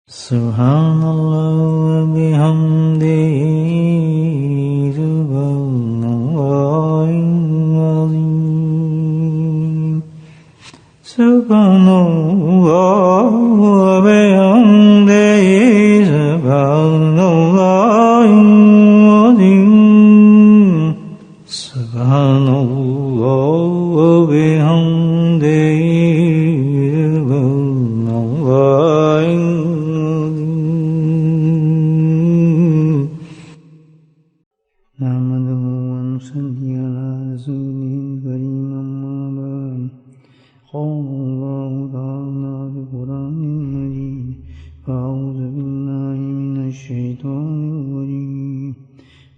Subhanallah wa bihamdihi subhanallahil azim. Subhanallah wa bihamdihi subhanallahil azim. Subhanallah wa bihamdihi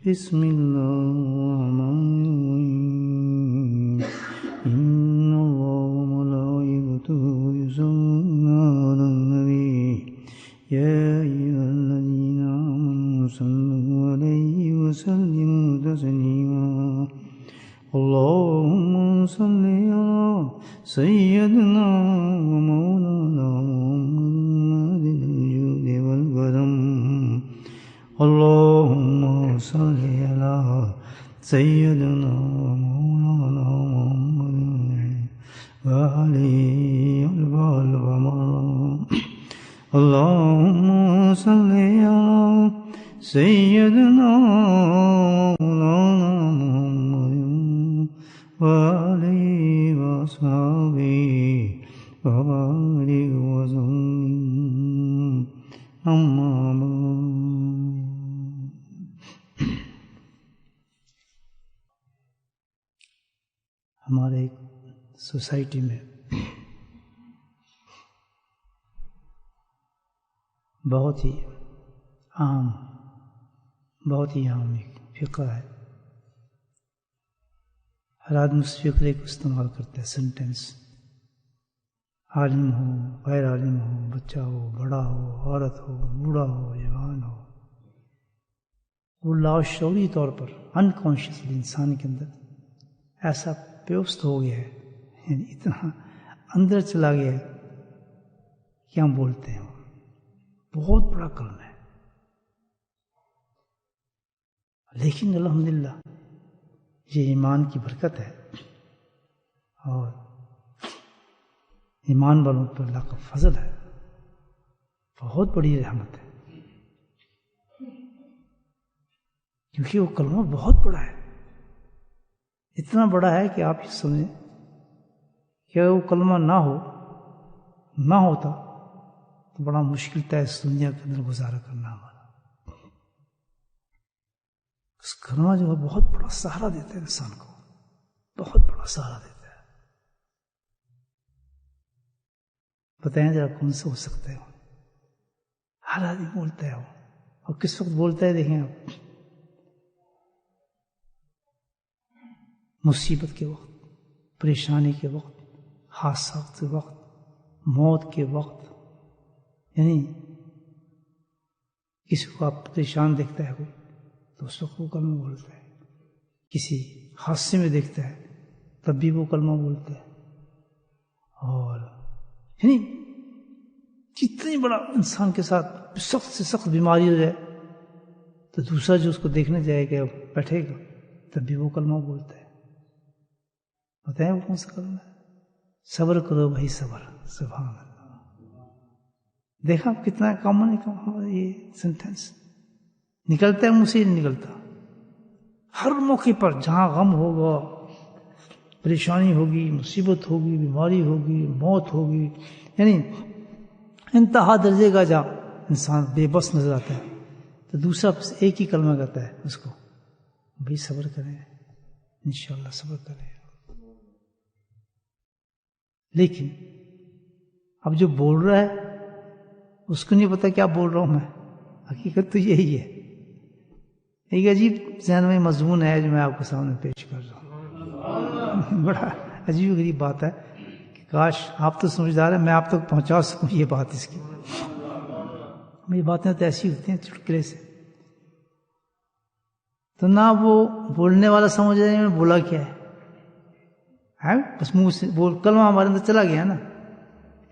بسم الله الرحمن الرحيم إن الله وملائكته يصلون على النبي يا أيها الذين آمنوا صلوا عليه وسلموا تسليما اللهم صل على سيدنا ومولانا محمد الوجود والكرم اللهم صل على سيدنا ومولانا محمد وعليه الغالب اللهم صل على سيدنا ومولانا محمد وعليه وصحبه وبارك وسلم أما بعد ہمارے سوسائٹی میں بہت ہی عام ایک فقہ ہے. ہر آدمی اس فقرے کو استعمال کرتا ہے. سینٹینس عالم ہو غیر عالم ہو، بچہ ہو بڑا ہو، عورت ہو بوڑھا ہو جوان ہو، وہ لاشعوری طور پر انکانشیسلی انسان کے اندر ایسا پیوست ہو گیا ہے، یعنی اتنا اندر چلا گیا ہے کہ ہم بولتے ہیں. بہت بڑا کلمہ ہے، لیکن الحمدللہ یہ ایمان کی برکت ہے اور ایمان والوں پر اللہ کا فضل ہے، بہت بڑی رحمت ہے، کیونکہ وہ کلمہ بہت بڑا ہے. اتنا بڑا ہے کہ آپ یہ سمجھیں کہ وہ کلمہ نہ ہوتا تو بڑا مشکل تھا اس دنیا کے اندر گزارا کرنا ہمارا. اس کلمہ جو ہے بہت بڑا سہارا دیتا ہے انسان کو، بہت بڑا سہارا دیتا ہے. بتائیں ذرا کون سا ہو سکتا ہے؟ ہر آدمی بولتا ہے وہ، اور کس وقت بولتا ہے دیکھیں آپ، مصیبت کے وقت، پریشانی کے وقت، حادثات کے وقت، موت کے وقت. یعنی کسی کو آپ پریشان دیکھتا ہے کوئی تو اس وقت وہ کلمہ بولتا ہے، کسی حادثے میں دیکھتا ہے تب بھی وہ کلمہ بولتا ہے. اور یعنی کتنی بڑا انسان کے ساتھ سخت سے سخت بیماری ہو جائے تو دوسرا جو اس کو دیکھنے جائے گا بیٹھے گا تب بھی وہ کلمہ بولتا ہے. بتائیں وہ کون سا کلمہ ہے؟ صبر کرو بھائی صبر. سبحان اللہ. دیکھا کتنا کامن ہے یہ سینٹینس نکلتا ہے منہ سے نہیں نکلتا. ہر موقع پر جہاں غم ہوگا، پریشانی ہوگی، مصیبت ہوگی، بیماری ہوگی، موت ہوگی، یعنی انتہا درجے کا جہاں انسان بے بس نظر آتا ہے تو دوسرا ایک ہی کلمہ کہتا ہے اس کو، بھائی صبر کریں، انشاءاللہ صبر کریں. لیکن اب جو بول رہا ہے اس کو نہیں پتا کیا بول رہا ہوں میں. حقیقت تو یہی ہے. ایک عجیب ذہن میں مضمون ہے جو میں آپ کے سامنے پیش کر رہا ہوں. بڑا عجیب غریب بات ہے کہ کاش آپ تو سمجھدار ہیں، میں آپ تک پہنچا سکوں یہ بات. اس کی میری باتیں تو ایسی ہوتی ہیں چٹکلے سے. تو نہ وہ بولنے والا سمجھ رہے ہیں میں بولا کیا ہے، بس منہ سے بول کلمہ ہمارے اندر چلا گیا نا.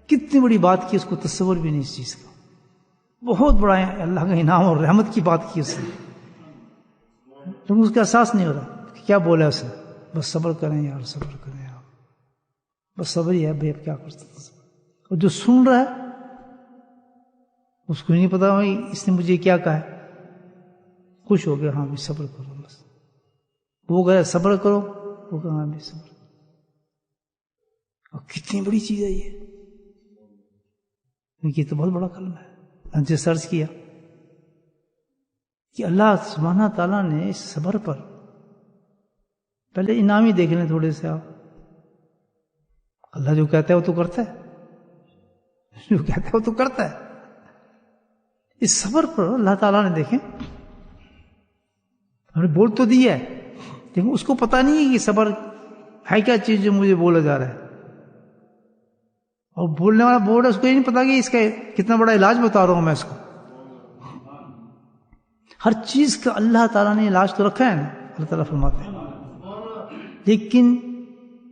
کتنی بڑی بات کی، اس کو تصور بھی نہیں اس چیز کا. بہت بڑا اللہ کا انعام اور رحمت کی بات کی اس نے، لیکن اس کا احساس نہیں ہو رہا کہ کیا بولا اس نے. بس صبر کریں یار، صبر کریں یار، بس صبر ہی ہے بھائی، اب کیا کر سکتے. اور جو سن رہا ہے اس کو نہیں پتا بھائی اس نے مجھے کیا کہا ہے، خوش ہو گیا، ہاں بھی صبر کرو. بس وہ کہہ صبر کرو، وہ کہا ہاں بھی صبر. اور کتنی بڑی چیز ہے یہ تو بہت بڑا کلمہ ہے. ہم نے سرچ کیا کہ اللہ سبحانہ تعالیٰ نے اس صبر پر پہلے انعام ہی دیکھ لیں تھوڑے سے آپ. اللہ جو کہتا ہے وہ تو کرتا ہے، جو کہتا ہے وہ تو کرتا ہے. اس صبر پر اللہ تعالیٰ نے دیکھیں، ہم نے بول تو دیا ہے لیکن اس کو پتا نہیں ہے کہ صبر ہے کیا چیز جو مجھے بولا جا رہا ہے. اور بولنے والا بول رہا ہے، اس کو یہ نہیں پتا کہ اس کا کتنا بڑا علاج بتا رہا ہوں میں اس کو. ہر چیز کا اللہ تعالیٰ نے علاج تو رکھا ہے نا، اللہ تعالیٰ فرماتے ہیں، لیکن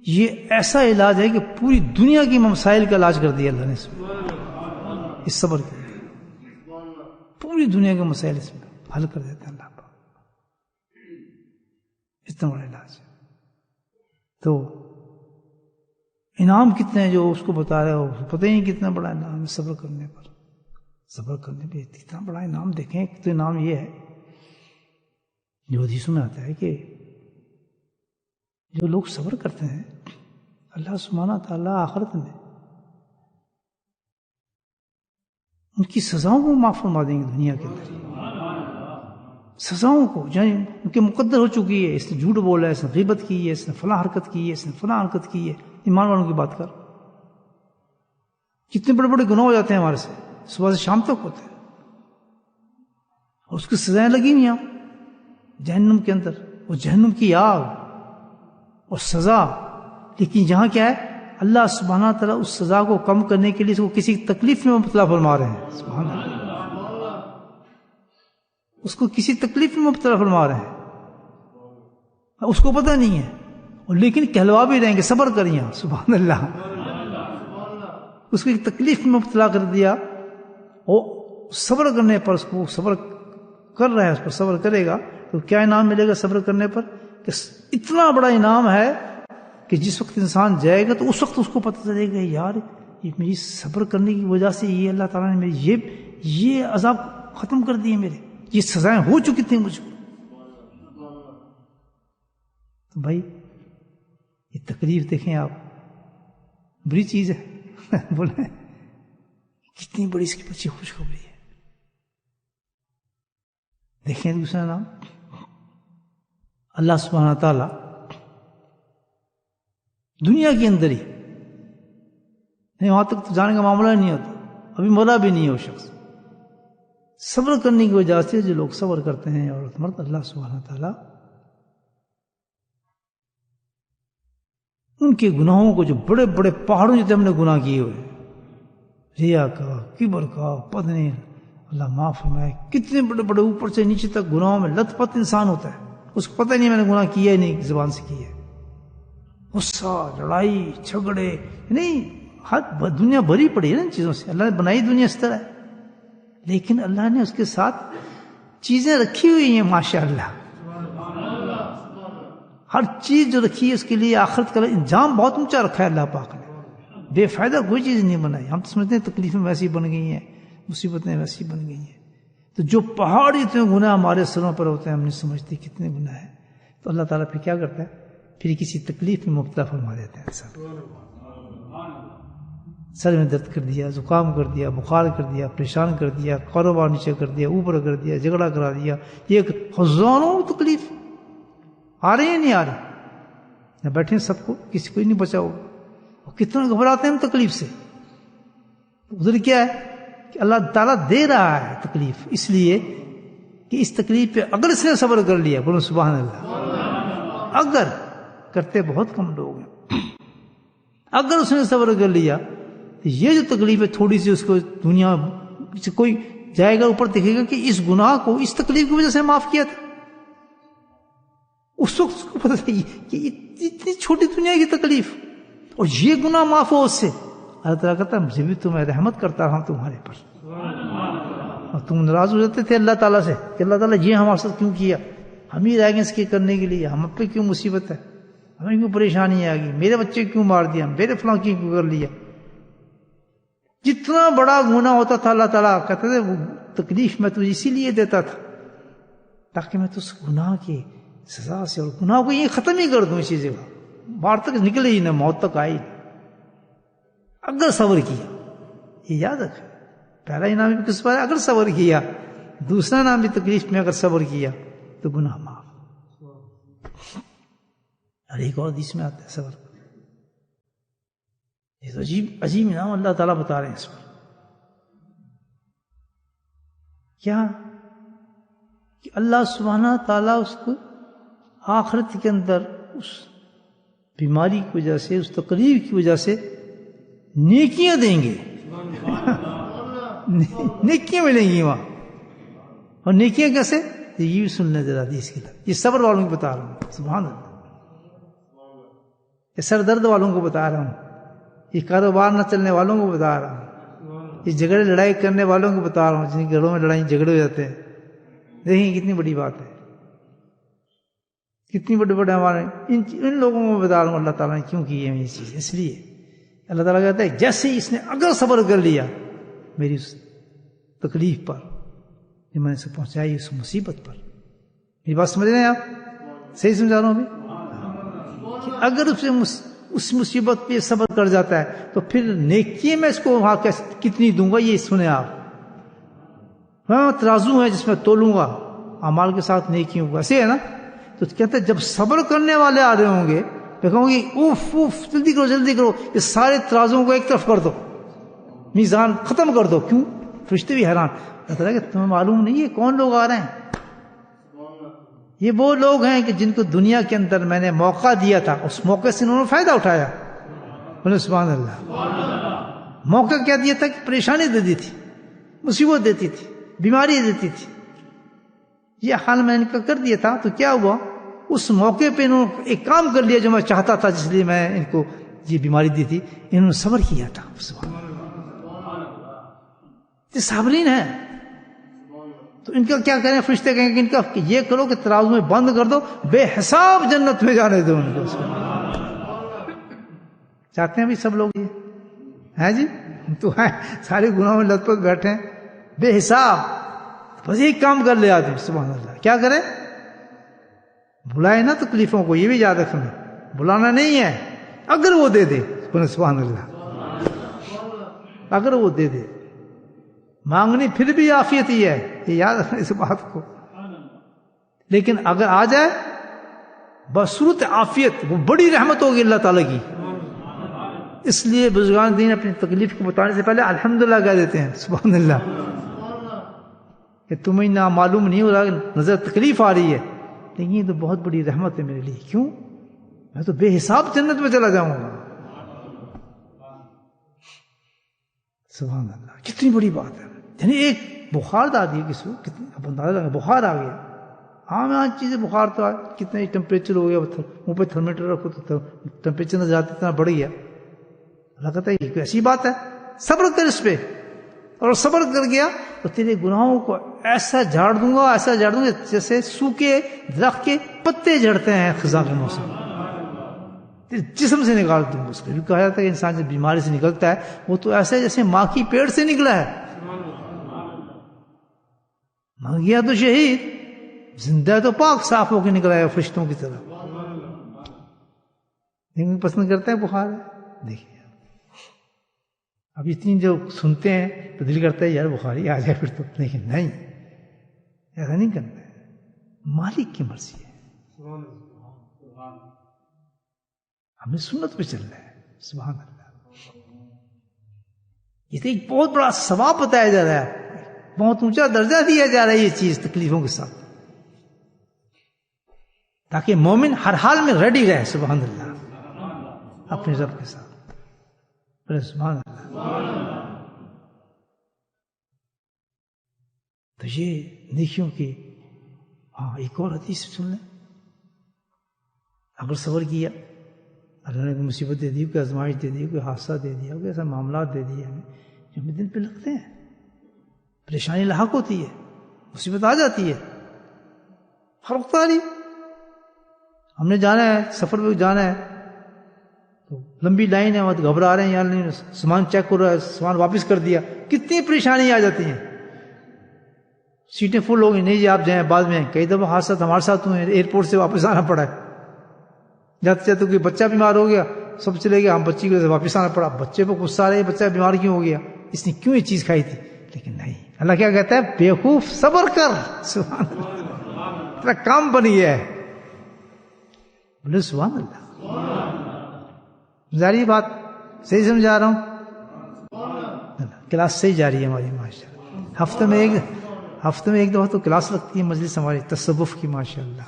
یہ ایسا علاج ہے کہ پوری دنیا کی مسائل کا علاج کر دیا اللہ نے اس صبر کے. پوری دنیا کے مسائل اس میں حل کر دیتے ہیں اللہ پاک. اتنا بڑا علاج ہے. تو انعام کتنے ہیں جو اس کو بتا رہے ہو، پتہ ہی نہیں کتنا بڑا انعام ہے صبر کرنے پر. صبر کرنے پہ اتنا بڑا انعام دیکھیں. تو انعام یہ ہے جو حدیثوں میں آتا ہے کہ جو لوگ صبر کرتے ہیں اللہ سبحانہ تعالیٰ آخرت میں ان کی سزاؤں کو معاف فرما دیں گے. دنیا کے اندر سزاؤں کو یعنی ان کے مقدر ہو چکی ہے، اس نے جھوٹ بولا ہے، اس نے غیبت کی ہے، اس نے فلاں حرکت کی ہے، اس نے فلاں حرکت کی ہے. ایمان والوں کی بات کر، کتنے بڑے بڑے گناہ ہو جاتے ہیں ہمارے سے، صبح سے شام تک ہوتے ہیں، اور اس کی سزائیں لگی ہوئی ہیں جہنم کے اندر، وہ جہنم کی آگ اور سزا. لیکن یہاں کیا ہے، اللہ سبحانہ تعالیٰ اس سزا کو کم کرنے کے لیے اس کو کسی تکلیف میں مبتلا فرما رہے ہیں. سبحان اللہ، اس کو کسی تکلیف میں مبتلا فرما رہے ہیں، اس کو پتہ نہیں ہے، اور لیکن کہلوا بھی رہیں گے صبر کریے. سبحان اللہ، اس کو ایک تکلیف میں مبتلا کر دیا، اور صبر کرنے پر اس کو صبر کر رہا ہے، اس پر صبر کرے گا تو کیا انعام ملے گا صبر کرنے پر؟ کہ اتنا بڑا انعام ہے کہ جس وقت انسان جائے گا تو اس وقت اس کو پتہ چلے گا یار یہ میری صبر کرنے کی وجہ سے یہ اللہ تعالیٰ نے میری یہ عذاب ختم کر دیے، میرے یہ سزائیں ہو چکی تھیں مجھ کو. تو بھائی یہ تکلیف دیکھیں آپ، بری چیز ہے بولیں کتنی بڑی اس کی بچی خوشخبری ہے. دیکھیں دوسرا نام، اللہ سبحانہ تعالیٰ دنیا کے اندر ہی نہیں، وہاں تک تو جانے کا معاملہ نہیں ہوتا، ابھی مرا بھی نہیں ہے وہ شخص. صبر کرنے کی وجہ سے جو لوگ صبر کرتے ہیں عورت مرد، اللہ سبحانہ تعالیٰ ان کے گناہوں کو، جو بڑے بڑے پہاڑوں جتنے ہم نے گناہ کیے ہوئے، ریا کا، کبر کا، پدنے، اللہ معاف فرمائے، کتنے بڑے بڑے اوپر سے نیچے تک گناہوں میں لت پت انسان ہوتا ہے، اس کو پتہ نہیں میں نے گناہ کیا ہی نہیں، زبان سے کیا ہے. غصہ، لڑائی جھگڑے، نہیں دنیا بھری پڑی ہے نا ان چیزوں سے. اللہ نے بنائی دنیا اس طرح ہے، لیکن اللہ نے اس کے ساتھ چیزیں رکھی ہوئی ہیں ماشاء اللہ. ہر چیز جو رکھی ہے اس کے لیے آخرت کا انجام بہت اونچا رکھا ہے اللہ پاک نے. بے فائدہ کوئی چیز نہیں بنائی. ہم تو سمجھتے ہیں تکلیفیں ویسی بن گئی ہیں، مصیبتیں ویسی بن گئی ہیں. تو جو پہاڑ اتنے گناہ ہمارے سروں پر ہوتے ہیں ہم نہیں سمجھتے کتنے گناہ ہیں. تو اللہ تعالیٰ پھر کیا کرتا ہے، پھر کسی تکلیف میں مبتلا فرما دیتے ہیں. سر میں درد کر دیا، زکام کر دیا، بخار کر دیا، پریشان کر دیا، کاروبار نیچے کر دیا، اوپر کر دیا، جھگڑا کرا دیا. یہ ہزاروں تکلیف آ رہی ہیں نہیں آ رہی، بیٹھے سب کو، کسی کو نہیں بچا ہوگا. اور کتنا گھبراتے ہیں ہم تکلیف سے. ادھر کیا ہے کہ اللہ تعالیٰ دے رہا ہے تکلیف اس لیے کہ اس تکلیف پہ اگر اس نے صبر کر لیا، بولو سبحان اللہ، اگر کرتے بہت کم لوگ ہیں، اگر اس نے صبر کر لیا تو یہ جو تکلیف ہے تھوڑی سی، اس کو دنیا سے کوئی جائے گا اوپر دیکھے گا کہ اس گناہ کو اس تکلیف کی وجہ سے معاف کیا تھا. اس وقت اس کو پتہ چلے کہ اتنی چھوٹی دنیا کی تکلیف اور یہ گناہ معاف ہو اس سے. اللہ تعالیٰ کہتا ہے مجھے بھی تو میں رحمت کرتا رہا ہوں تمہارے پر. اور تم ناراض ہو جاتے تھے اللہ تعالیٰ سے کہ اللہ تعالیٰ یہ ہمارے ساتھ کیوں کیا، ہم ہی رہ گئے اس کے کرنے کے لیے، ہم پہ کیوں مصیبت ہے، ہمیں کیوں پریشانی آ گئی، میرے بچے کیوں مار دیا، میرے فلاں کیوں کر لیا. جتنا بڑا گناہ ہوتا تھا اللہ تعالیٰ کہتے تھے وہ تکلیف میں تجھے اسی لیے دیتا تھا تاکہ میں تو اس گناہ کی سزا سے اور گناہ کو یہ ختم ہی کر دوں، اسی جگہ باہر تک نکلے ہی نہ، موت تک آئی اگر صبر کیا. یہ یاد رکھ، پہلا انعام بھی کس پر ہے؟ اگر صبر کیا. دوسرا نام بھی تکلیف میں اگر صبر کیا تو گناہ معاف. اور ایک اور حدیث میں آتا ہے صبر. یہ تو عجیب انعام اللہ تعالیٰ بتا رہے ہیں اس پر. کیا کہ اللہ سبحانہ تعالیٰ اس کو آخرت کے اندر اس بیماری کی وجہ سے، اس تکلیف کی وجہ سے نیکیاں دیں گے. نیکیاں ملیں گی وہاں. اور نیکیاں کیسے؟ یہ بھی سن لیں ذرا حدیث کی طرف. یہ صبر والوں کو بتا رہا ہوں، سبحان اللہ. یہ سر درد والوں کو بتا رہا ہوں، یہ کاروبار نہ چلنے والوں کو بتا رہا ہوں، یہ جھگڑے لڑائی کرنے والوں کو بتا رہا ہوں، جن کے گھروں میں لڑائی جھگڑے ہو جاتے ہیں. دیکھیں کتنی بڑی بات ہے، کتنی بڑے بڑے ہمارے ان لوگوں کو بتا رہا ہوں اللہ تعالیٰ نے کیوں کی ہے یہ چیز. اس لیے اللہ تعالیٰ کہتا ہے جیسے اس نے اگر صبر کر لیا میری اس تکلیف پر جو میں نے اسے پہنچائی، اس مصیبت پر. یہ بات سمجھ رہے ہیں آپ؟ صحیح سمجھا رہا ہوں ابھی کہ اگر اس مصیبت پہ صبر کر جاتا ہے تو پھر نیکی میں اس کو وہاں کتنی دوں گا یہ سنیں آپ. ہاں ترازو ہے جس میں تولوں گا اعمال کے ساتھ نیکیوں کو، ایسے ہے نا. تو کہتے ہیں جب صبر کرنے والے آ رہے ہوں گے تو کہوں گی اوف اوف جلدی کرو جلدی کرو، یہ سارے ترازوں کو ایک طرف کر دو، میزان ختم کر دو. کیوں؟ فرشتے بھی حیران. کہتا ہے کہ تمہیں معلوم نہیں یہ کون لوگ آ رہے ہیں؟ یہ وہ لوگ ہیں کہ جن کو دنیا کے اندر میں نے موقع دیا تھا، اس موقع سے انہوں نے فائدہ اٹھایا. بولے سبحان اللہ. موقع کیا دیا تھا کہ پریشانی دے دی تھی، مصیبت دیتی تھی، بیماری دیتی تھی. یہ حال میں نے ان کا کر دیا تھا تو کیا ہوا؟ اس موقع پہ انہوں نے ایک کام کر لیا جو میں چاہتا تھا، جس لیے میں ان کو یہ بیماری دی تھی. انہوں نے صبر کیا تھا. سبحان اللہ. یہ صابرین ہیں. تو ان کا کیا کریں؟ فرشتے کہیں کہ ان کا کہ یہ کرو کہ ترازو میں بند کر دو، بے حساب جنت میں جانے دو ان کو. چاہتے ہیں بھی سب لوگ یہ ہیں جی، تو ہیں سارے گناہوں میں لت پت بیٹھے ہیں بے حساب. بس ایک کام کر لے آدمی. سبحان اللہ. کیا کرے؟ بلائے نا تکلیفوں کو. یہ بھی یاد رکھنا، بلانا نہیں ہے، اگر وہ دے دے. سبحان اللہ. اگر وہ دے دے. مانگنی پھر بھی عافیت ہی ہے، یہ یاد رکھنا اس بات کو. لیکن اگر آ جائے بصورت عافیت، وہ بڑی رحمت ہوگی اللہ تعالیٰ کی. اس لیے بزرگان دین اپنی تکلیف کو بتانے سے پہلے الحمدللہ کہہ دیتے ہیں. سبحان اللہ. کہ تمہیں نہ معلوم نہیں ہو رہا، نظر تکلیف آ رہی ہے، لیکن یہ تو بہت بڑی رحمت ہے میرے لیے. کیوں؟ میں تو بے حساب جنت میں چلا جاؤں گا. سبحان اللہ. کتنی بڑی بات ہے. یعنی ایک بخار آ گئی کسی کو، کتنی اب اندازہ لگا بخار آ گیا. عام چیزیں بخار تو کتنے ٹیمپریچر ہو گیا، منہ پہ تھرمیٹر رکھو تو ٹیمپریچر نہ جاتا اتنا بڑھ گیا. اللہ کہتا ہے یہ کوئی ایسی بات ہے، صبر کر اس پہ. اور صبر کر گیا تو تیرے گناہوں کو ایسا جھاڑ دوں گا، ایسا جھاڑ دوں گا جیسے سوکھے درخت کے پتے جھڑتے ہیں خزاں کے موسم. جسم سے نکال دوں گا اس کو. کہا جاتا ہے کہ انسان جب بیماری سے نکلتا ہے وہ تو ایسے جیسے ماں کی پیٹ سے نکلا ہے. مر گیا تو شہید، زندہ تو پاک صاف ہو کے نکلا ہے فرشتوں کی طرح. لیکن پسند کرتا ہے بخار ہے. دیکھیے اب اتنی جو سنتے ہیں تو دل کرتا ہے یار بخار ہی آ جائے پھر تو. لیکن نہیں، ایسا نہیں کرنا ہے. مالک کی مرضی ہے، ہمیں سنت پہ چلنا ہے. سبحان اللہ. یہ تو ایک بہت بڑا ثواب بتایا جا رہا ہے، بہت اونچا درجہ دیا جا رہا ہے یہ چیز تکلیفوں کے ساتھ، تاکہ مومن ہر حال میں ریڈی رہے. سبحان اللہ. اپنے رب کے ساتھ. سبحان اللہ. تو یہ نیکیوں کی ایک اور حدیث سن لیں. اگر صبر کیا، اللہ نے کوئی مصیبت دے دی، کوئی آزمائش دے دی، کوئی حادثہ دے دیا، کوئی ایسا معاملات دے دیے ہمیں جو ہمیں دل پہ لگتے ہیں، پریشانی لاحق ہوتی ہے، مصیبت آ جاتی ہے، ہر وقت آ رہی۔ ہم نے جانا ہے، سفر پہ جانا ہے، تو لمبی لائن ہے، وہاں گھبرا رہے ہیں، یار نہیں سامان چیک کر رہا ہے، سامان واپس کر دیا، کتنی پریشانی آ جاتی ہیں۔ سیٹیں فل ہو گئی، نہیں جی آپ جائیں بعد میں، کئی دفعہ حادثات ہمارے ساتھ ہوئے ہیں، ایئرپورٹ سے واپس آنا پڑا ہے، جاتے جاتے کوئی بچہ بیمار ہو گیا، سب چلے گیا، ہم بچی کو واپس آنا پڑا، بچے پہ غصہ آ رہا ہے، بچہ بیمار کیوں ہو گیا، اس نے کیوں یہ چیز کھائی تھی، لیکن نہیں، اللہ کیا کہتا ہے، بیوقوف صبر کر، سبحان اللہ، تیرا کام بن گیا ہے، بولے سبحان اللہ۔ جاری بات صحیح سمجھا رہا ہوں؟ کلاس صحیح جاری ہے ہماری ماشاءاللہ، ہفتے میں ایک دفعہ تو کلاس لگتی ہے مجلس ہماری تصوف کی ماشاءاللہ۔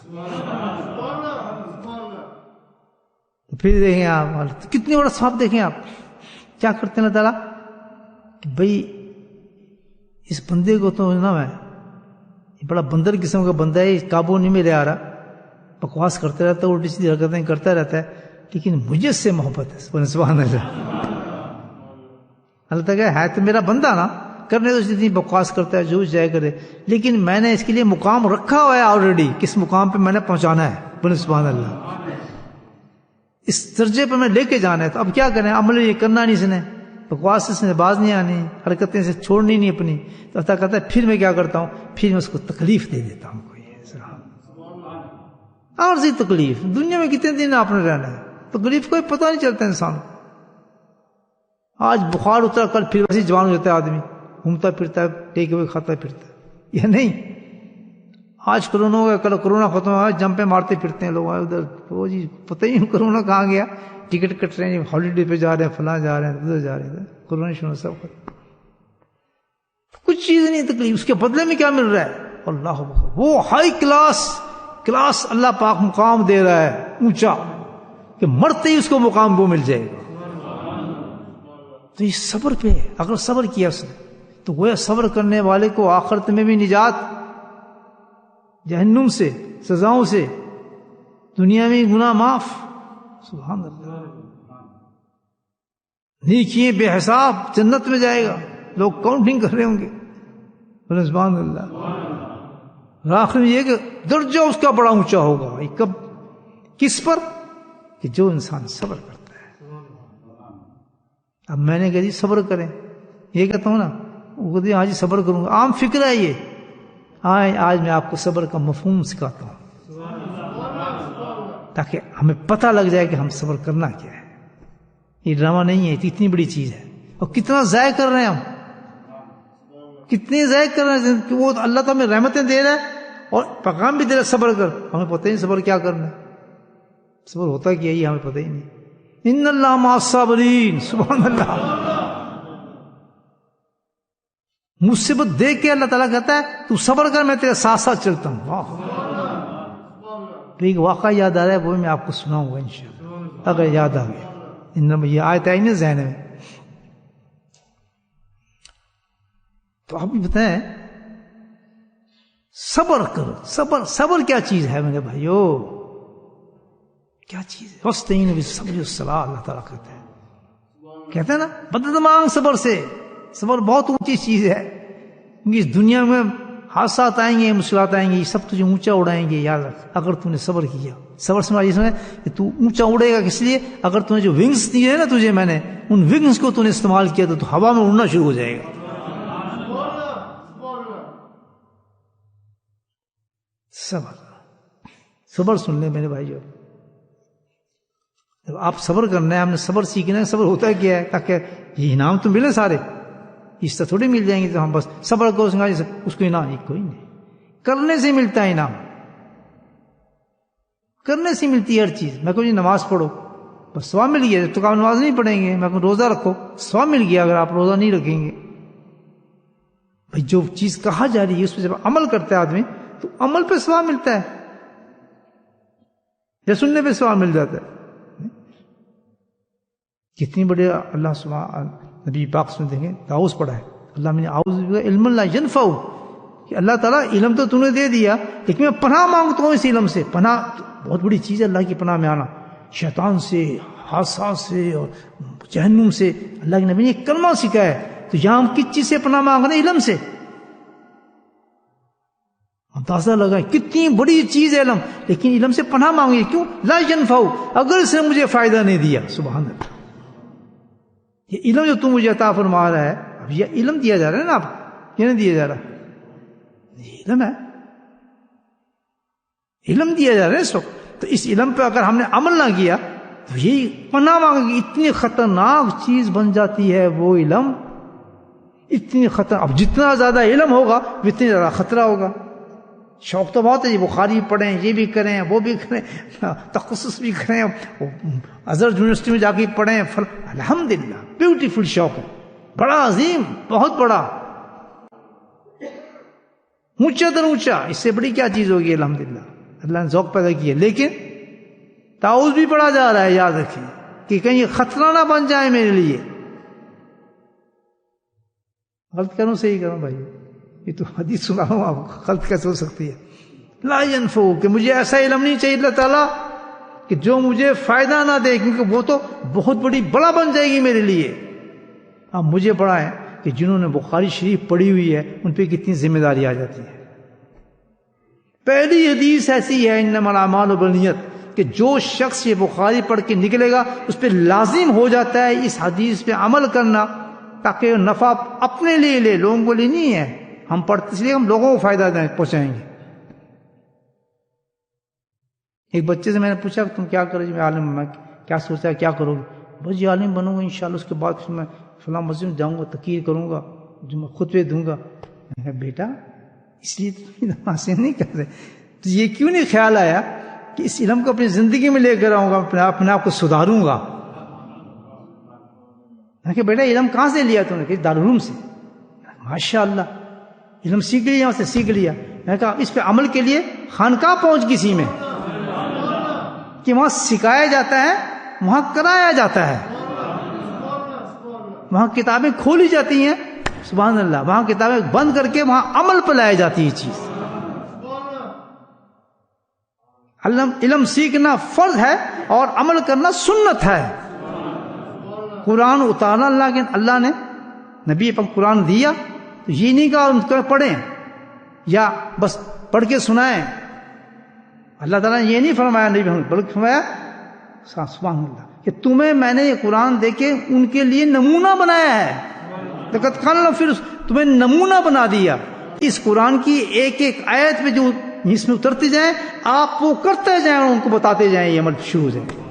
تو پھر دیکھیں آپ کتنے بڑا ثواب، دیکھیں آپ کیا کرتے ہیں اللہ تعالیٰ کہ بھائی اس بندے کو تو نا، میں بڑا بندر قسم کا بندہ ہے، قابو نہیں میں لے آ رہا، بکواس کرتا رہتا ہے، الٹی سیدھی حرکتیں کرتا رہتا ہے، لیکن مجھے سے محبت ہے، سبحان اللہ۔ اللہ تعالیٰ ہے تو میرا بندہ نا، کرنے تو جتنی بکواس کرتا ہے جو جائے کرے، لیکن میں نے اس کے لیے مقام رکھا ہوا ہے آلریڈی، کس مقام پہ میں نے پہنچانا ہے، بولے سبحان اللہ، اس درجے پہ میں لے کے جانا ہے۔ تو اب کیا کریں، عمل یہ کرنا نہیں، اس نے بکواس سے باز نہیں آنی، حرکتیں سے چھوڑنی نہیں اپنی، تو اللہ کہتا ہے پھر میں کیا کرتا ہوں، پھر میں اس کو تکلیف دے دیتا ہوں، کوئی عارضی تکلیف۔ دنیا میں کتنے دن آپ نے رہنا ہے، تکلیف کوئی پتہ نہیں چلتا انسان، آج بخار اترا کل پھر ویسے جوان ہو جاتا ہے آدمی، گھومتا پھرتا ہے، ٹیک اوے کھاتا پھرتا ہے، یا نہیں، آج کرونا ہو گیا کل کرونا ختم ہوا، جمپیں مارتے پھرتے ہیں لوگ ادھر، وہ جی پتہ ہی نہیں کرونا کہاں گیا، ٹکٹ کٹ رہے ہیں، ہالیڈے پہ جا رہے ہیں، فلاں جا رہے ہیں، ادھر جا رہے ہیں، کرونا شروع سب کچھ چیز نہیں تکلیف، اس کے بدلے میں کیا مل رہا ہے، اللہ وہ ہائی کلاس اللہ پاک مقام دے رہا ہے اونچا، کہ مرتے ہی اس کو مقام وہ مل جائے گا۔ تو یہ صبر پہ، اگر صبر کیا اس نے تو گویا صبر کرنے والے کو آخرت میں بھی نجات جہنم سے، سزاؤں سے، دنیا میں گناہ معاف، سبحان اللہ، نیکییں بے حساب، جنت میں جائے گا، لوگ کاؤنٹنگ کر رہے ہوں گے، سبحان اللہ۔ آخر میں یہ کہ درجہ اس کا بڑا اونچا ہوگا، کب، کس پر، کہ جو انسان صبر کرتا ہے۔ اب میں نے کہا جی صبر کریں، یہ کہتا ہوں نا، وہ کہتے ہیں آج صبر کروں گا، عام فکر ہے یہ، آج میں آپ کو صبر کا مفہوم سکھاتا ہوں تاکہ ہمیں پتہ لگ جائے کہ ہم صبر کرنا کیا ہے۔ یہ ڈرامہ نہیں ہے، اتنی بڑی چیز ہے، اور کتنا ضائع کر رہے ہیں ہم، کتنے ضائع کر رہے ہیں، کہ وہ اللہ تعالیٰ ہمیں رحمتیں دے رہا ہے اور پیغام بھی دے رہا ہے صبر کر، ہمیں پتہ ہی نہیں صبر کیا کرنا ہے، صبر ہوتا کیا ہے ہمیں پتہ ہی نہیں۔ ان اللہ مع الصابرین، سبحان اللہ، مصیبت دیکھ کے اللہ تعالیٰ کہتا ہے تو صبر کر، میں تیرے ساتھ ساتھ چلتا ہوں۔ واہ، تو ایک واقعہ یاد آ رہا ہے، وہ میں آپ کو سناؤں گا انشاءاللہ اگر یاد آ گیا، انما یہ آیت آئی نا ذہن میں۔ تو آپ بھی بتائیں، صبر کرو، صبر کیا چیز ہے میرے بھائیو، کیا چیز ہے؟ وَاسْتَعِينُوا بِالصَّبْرِ وَالصَّلَاةِ، اللہ تعالیٰ کہتے ہیں نا، مدد مانگ صبر سے، صبر بہت اونچی چیز ہے، کیونکہ اس دنیا میں حادثات آئیں گے، مشکلات آئیں گے، یہ سب تجھے اونچا اڑائیں گے، یاد رکھ، اگر تو نے صبر کیا۔ صبر سمجھ کہ تو اونچا اڑے گا، کس لیے؟ اگر تو نے جو ونگز دیے ہیں نا تجھے میں نے، ان ونگز کو تو نے استعمال کیا تو ہوا میں اڑنا شروع ہو جائے گا۔ صبر سن لیں میرے بھائیو، جب آپ صبر کرنا ہے، ہم نے صبر سیکھنا ہے، صبر ہوتا کیا ہے تاکہ یہ انعام تو ملے سارے، اس طرح تھوڑی مل جائیں گے تو ہم بس صبر کو اس کو انعام کوئی نہیں، کرنے سے ملتا ہے انعام، کرنے سے ملتی ہے ہر چیز۔ میں کہوں جی نماز پڑھو، بس ثواب مل گیا، جب تک آپ نماز نہیں پڑھیں گے، میں کہوں روزہ رکھو، ثواب مل گیا اگر آپ روزہ نہیں رکھیں گے۔ بھائی جو چیز کہا جا رہی ہے اس پہ جب عمل کرتا ہے آدمی تو عمل پہ ثواب ملتا ہے یا سننے پہ ثواب مل جاتا ہے۔ کتنی بڑے اللہ سبحانہ، نبی پاک سے دیکھیں تعوذ پڑھا ہے، اللہ میں نے اعوذ بک علم لا ینفع، کہ اللہ تعالیٰ علم تو نے دے دیا لیکن میں پناہ مانگتا ہوں اس علم سے۔ پناہ بہت بڑی چیز ہے، اللہ کی پناہ میں آنا، شیطان سے، حادثات سے اور جہنم سے۔ اللہ کے نبی نے ایک کلمہ سکھایا ہے، تو یہاں ہم کس چیز سے پناہ مانگ رہے ہیں؟ علم سے۔ اندازہ لگائیں کتنی بڑی چیز ہے علم، لیکن علم سے پناہ مانگی کیوں؟ لا ينفع، اگر اس نے مجھے فائدہ نہیں دیا. سبحان اللہ. یہ علم جو تم مجھے عطا فرما رہا ہے، اب یہ علم دیا جا رہا ہے نا، آپ یہ نہیں دیا جا رہا، یہ علم ہے، علم دیا جا رہا ہے اس وقت. تو اس علم پہ اگر ہم نے عمل نہ کیا تو یہی پناہ مانگے. اتنی خطرناک چیز بن جاتی ہے وہ علم، اتنی خطر. اب جتنا زیادہ علم ہوگا اتنا زیادہ خطرہ ہوگا. شوق تو بہت ہے جی، بخاری پڑھیں، یہ بھی کریں، وہ بھی کریں، تخصص بھی کریں، ازہر یونیورسٹی میں جا کے پڑھیں. الحمدللہ بیوٹیفل شوق ہے، بڑا عظیم، بہت بڑا، اونچا در اونچا. اس سے بڑی کیا چیز ہوگی؟ الحمدللہ اللہ نے ذوق پیدا کیا. لیکن تعاوذ بھی پڑھا جا رہا ہے، یاد رکھیں کہ کہیں یہ خطرہ نہ بن جائے میرے لیے. غلط کروں صحیح کروں بھائی؟ یہ تو حدیث سنا ہوں آپ کو، غلط کیسے ہو سکتی ہے؟ لا ينفع، کہ مجھے ایسا علم نہیں چاہیے اللہ تعالیٰ کہ جو مجھے فائدہ نہ دے، کیونکہ وہ تو بہت بڑا بن جائے گی میرے لیے. اب مجھے پڑھا ہے کہ جنہوں نے بخاری شریف پڑھی ہوئی ہے ان پہ کتنی ذمہ داری آ جاتی ہے. پہلی حدیث ایسی ہے انما الاعمال بالنیت، کہ جو شخص یہ بخاری پڑھ کے نکلے گا اس پہ لازم ہو جاتا ہے اس حدیث پہ عمل کرنا، تاکہ نفع اپنے لیے لے، لوگوں کو لیے نہیں ہے. ہم پڑھتے اس لیے ہم لوگوں کو فائدہ پہنچائیں گے. ایک بچے سے میں نے پوچھا تم کیا کرو گے؟ میں عالم، میں کیا سوچا ہے کیا کرو گے؟ بس یہ عالم بنوں گا انشاءاللہ، اس کے بعد پھر میں فلاں مسجد میں جاؤں گا، تقریر کروں گا، جو میں خطبے دوں گا. میں کہا بیٹا اس لیے تم نماز نہیں کر رہے، تو یہ کیوں نہیں خیال آیا کہ اس علم کو اپنی زندگی میں لے کر آؤں گا، اپنے آپ کو سدھاروں گا؟ میں کہا بیٹا علم کہاں سے لیا تم نے؟ کہ دارالعلوم سے. ماشاء اللہ علم سیکھ لیا، وہاں سے سیکھ لیا. میں کہا اس پہ عمل کے لیے خانقاہ پہنچ کسی میں، کہ وہاں سکھایا جاتا ہے، وہاں کرایا جاتا ہے، وہاں کتابیں کھولی جاتی ہیں. سبحان اللہ. وہاں کتابیں بند کر کے وہاں عمل پہ لائی جاتی ہے چیز. علم سیکھنا فرض ہے اور عمل کرنا سنت ہے. قرآن اتارنا اللہ نے نبی پر قرآن دیا تو یہ نہیں کہا ان کو پڑھیں یا بس پڑھ کے سنائیں. اللہ تعالیٰ نے یہ نہیں فرمایا نبی بلکہ فرمایا سبحان اللہ کہ تمہیں میں نے یہ قرآن دے کے ان کے لیے نمونہ بنایا ہے. لقد کان لکم پھر تمہیں نمونہ بنا دیا. اس قرآن کی ایک ایک آیت میں جو اس میں اترتے جائیں آپ وہ کرتے جائیں اور ان کو بتاتے جائیں، یہ عمل شروع ہو جائے.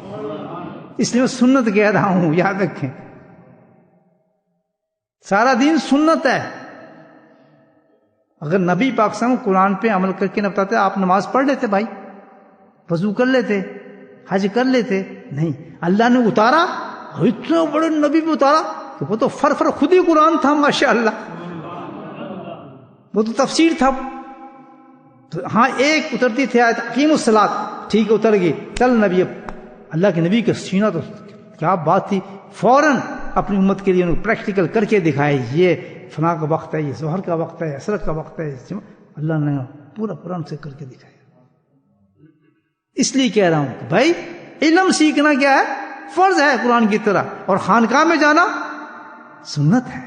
اس لیے میں سنت کہہ رہا ہوں، یاد رکھیں سارا دین سنت ہے. اگر نبی پاک صلی اللہ علیہ وسلم قرآن پہ عمل کر کے نہ بتاتے آپ نماز پڑھ لیتے بھائی، وضو کر لیتے، حج کر لیتے؟ نہیں. اللہ نے اتارا، اتنا بڑے نبی پہ اتارا کہ وہ تو فر خود ہی قرآن تھا. ماشاءاللہ وہ تو تفسیر تھا. تو ہاں ایک اترتی تھی آیت اقیم الصلاۃ، ٹھیک ہے اتر گئی، چل نبی. اب اللہ کے نبی کا سینہ تو کیا بات تھی، فوراً اپنی امت کے لیے انہوں پریکٹیکل کر کے دکھائے، یہ فلاں کا وقت ہے، یہ ظہر کا وقت ہے، عصر کا وقت ہے. اللہ نے پورا قرآن سے کر کے دکھایا. اس لیے کہہ رہا ہوں کہ بھائی علم سیکھنا کیا ہے؟ فرض ہے قرآن کی طرح، اور خانقاہ میں جانا سنت ہے.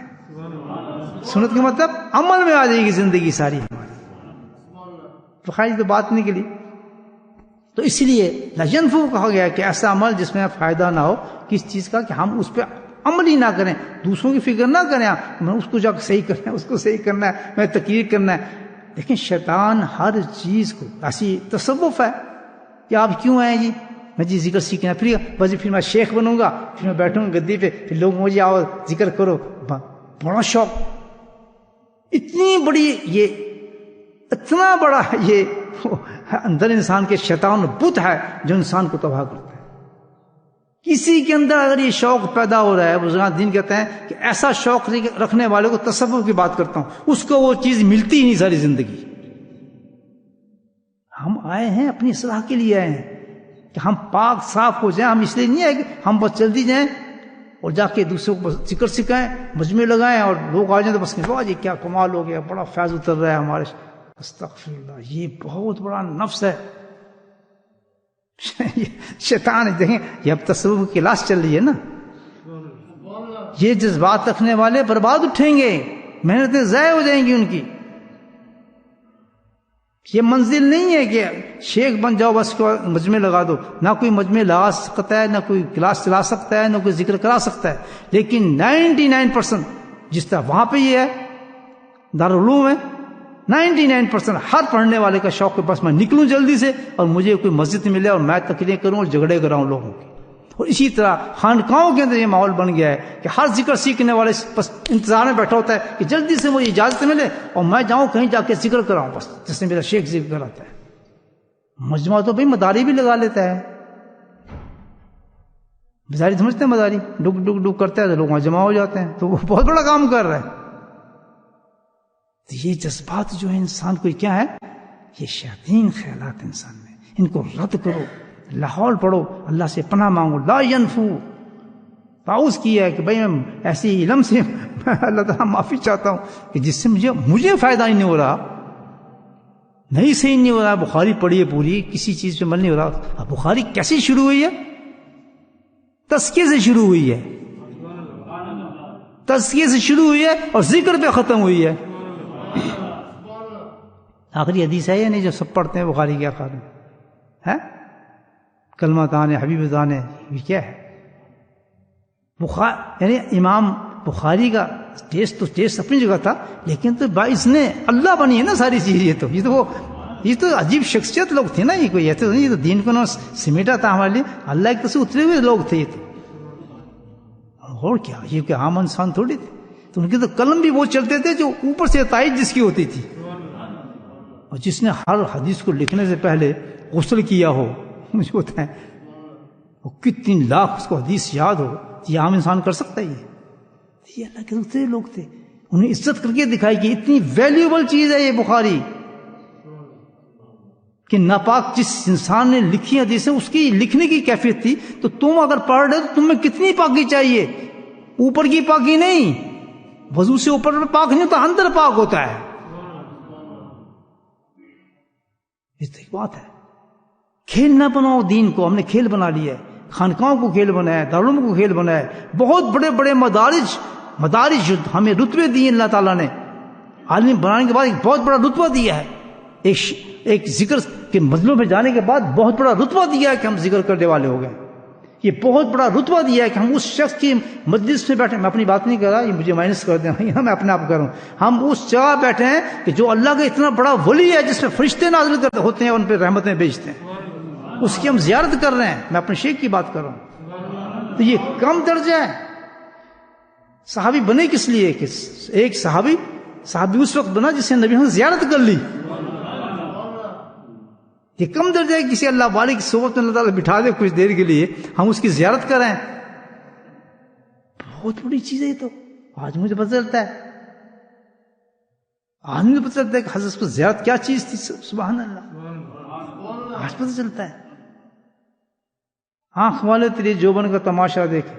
سنت کا مطلب عمل میں آ جائے گی زندگی ساری ہماری. تو خیر تو بات نکلی. تو اس لیے لا ينفع کہا گیا کہ ایسا عمل جس میں فائدہ نہ ہو کس چیز کا، کہ ہم اس پہ عمل ہی نہ کریں، دوسروں کی فکر نہ کریں، میں اس کو جا کے صحیح کرنا ہے، اس کو صحیح کرنا ہے، میں تقریر کرنا ہے. لیکن شیطان ہر چیز کو ایسی تصوف ہے کہ آپ کیوں آئے جی، میں جی ذکر سیکھنا، پھر میں شیخ بنوں گا، پھر میں بیٹھوں گا گدی پہ، پھر لوگ مجھے آؤ ذکر کرو. بڑا شوق، اتنی بڑی یہ، اتنا بڑا یہ اندر انسان کے شیطان بت ہے جو انسان کو تباہ کرتا ہے. کسی کے اندر اگر یہ شوق پیدا ہو رہا ہے، بزرگان دین کہتے ہیں کہ ایسا شوق رکھنے والے کو تصوف کی بات کرتا ہوں، اس کو وہ چیز ملتی ہی نہیں ساری زندگی. ہم آئے ہیں اپنی اصلاح کے لیے آئے ہیں کہ ہم پاک صاف ہو جائیں. ہم اس لیے نہیں آئے کہ ہم بس جلدی جائیں اور جا کے دوسروں کو ذکر سکھائیں، مجمع لگائیں اور لوگ آ جائیں تو بس واہ جی کیا کمال ہو گیا، بڑا فیض اتر رہا ہے ہمارے. استغفر اللہ، یہ بہت بڑا نفس ہے. شیطان دیکھیں یہ اب تصوف کی کلاس چل رہی ہے نا. یہ جذبات رکھنے والے برباد اٹھیں گے، محنتیں ضائع ہو جائیں گی ان کی. یہ منزل نہیں ہے کہ شیخ بن جاؤ بس کو مجمع لگا دو، نہ کوئی مجمع لگا سکتا ہے، نہ کوئی کلاس چلا سکتا ہے، نہ کوئی ذکر کرا سکتا ہے، لیکن 99% جس طرح وہاں پہ یہ ہے دارالعلوم ہے، 99% ہر پڑھنے والے کا شوق ہے بس میں نکلوں جلدی سے اور مجھے کوئی مسجد ملے اور میں تقریریں کروں اور جھگڑے کراؤں لوگوں کی. اور اسی طرح خانقاہوں کے اندر یہ ماحول بن گیا ہے کہ ہر ذکر سیکھنے والے بس انتظار میں بیٹھا ہوتا ہے کہ جلدی سے مجھے اجازت ملے اور میں جاؤں کہیں جا کے ذکر کراؤں، بس جس نے میرا شیخ ذکر کراتا ہے. مجمع تو بھائی مداری بھی لگا لیتا ہے، بزاری سمجھتے ہیں مداری ڈگ ڈگ ڈگ کرتا ہے تو لوگ وہاں جمع ہو جاتے ہیں، تو وہ بہت بڑا کام کر رہا ہے. تو یہ جذبات جو ہے انسان کو کیا ہے، یہ شیاطین خیالات انسان میں، ان کو رد کرو، لاہور پڑھو، اللہ سے پناہ مانگو. لا ینفو تعوذ کیا ہے کہ بھائی میں ایسی علم سے میں اللہ تعالیٰ معافی چاہتا ہوں کہ جس سے مجھے فائدہ ہی نہیں ہو رہا، نہیں صحیح نہیں ہو رہا. بخاری پڑھی ہے پوری، کسی چیز پہ عمل نہیں ہو رہا. اب بخاری کیسے شروع ہوئی ہے؟ تزکیے سے شروع ہوئی ہے، تزکیے سے شروع ہوئی ہے اور ذکر پہ ختم ہوئی ہے. آخری حدیث ہے یا نہیں جو سب پڑھتے ہیں بخاری کے آخر میں ہے؟ کلمہ تانے حبیب تانے، یہ کیا ہے؟ یعنی امام بخاری کا ٹیسٹ اپنی جگہ تھا، لیکن تو باعث نے اللہ بنی ہے نا ساری چیز. یہ تو عجیب شخصیت لوگ تھے نا، یہ کوئی ایسے نہیں، یہ تو دین کو نہ سمیٹا تھا ہمارے لیے، اللہ کی طرف سے اترے ہوئے لوگ تھے یہ تو. اور کیا، یہ کہ عام انسان تھوڑی تھے. تو ان کے تو قلم بھی وہ چلتے تھے جو اوپر سے تائید جس کی ہوتی تھی، اور جس نے ہر حدیث کو لکھنے سے پہلے غسل کیا ہو، مجھے ہوتا ہے وہ کتنی لاکھ اس کو حدیث یاد ہو، یہ عام انسان کر سکتا ہے؟ یہ اللہ کے دوسرے لوگ تھے، انہیں عزت کر کے دکھائی کہ اتنی ویلیوبل چیز ہے یہ بخاری کہ ناپاک جس انسان نے لکھی حدیثیں اس کی لکھنے کی کیفیت تھی. تو تم اگر پڑھ رہے تو تم میں کتنی پاکی چاہیے، اوپر کی پاکی نہیں، وضو سے اوپر پاک نہیں ہوتا، اندر پاک ہوتا ہے. اس ایک بات ہے، کھیل نہ بناؤ دین کو. ہم نے کھیل بنا لیا ہے، خانقاہوں کو کھیل بنایا ہے، دارالعلوم کو کھیل بنایا ہے. بہت بڑے بڑے مدارج ہمیں رتبے دیے اللہ تعالیٰ نے، عالم بنانے کے بعد ایک بہت بڑا رتبہ دیا ہے. ایک ذکر کے مجلوں میں جانے کے بعد بہت بڑا رتبہ دیا ہے کہ ہم ذکر کرنے والے ہو گئے. یہ بہت بڑا رتبہ دیا ہے کہ ہم اس شخص کی مجلس میں بیٹھے. میں اپنی بات نہیں کر رہا، یہ مجھے مائنس کر دیں، میں اپنے آپ کر رہا ہوں. ہم اس جگہ بیٹھے ہیں کہ جو اللہ کا اتنا بڑا ولی ہے، جس میں فرشتے نازل کرتے ہوتے ہیں اور ان پہ رحمتیں بھیجتے ہیں، اس کی ہم زیارت کر رہے ہیں. میں اپنے شیخ کی بات کر رہا ہوں. تو یہ کم درجہ ہے. صحابی بنے کس لیے کہ ایک صحابی اس وقت بنا جس نے نبی نے زیارت کر لی. یہ کم درجہ ہے کسی اللہ والے کی صحبت میں اللہ تعالیٰ بٹھا دے کچھ دیر کے لیے، ہم اس کی زیارت کریں. بہت بڑی چیز ہے یہ. تو آج مجھے پتہ چلتا ہے، آج مجھے پتہ چلتا ہے کہ حضرت پر زیارت کیا چیز تھی. سبحان اللہ، آج پتہ چلتا ہے. آنکھ والے تیرے جوبن کا تماشا دیکھے،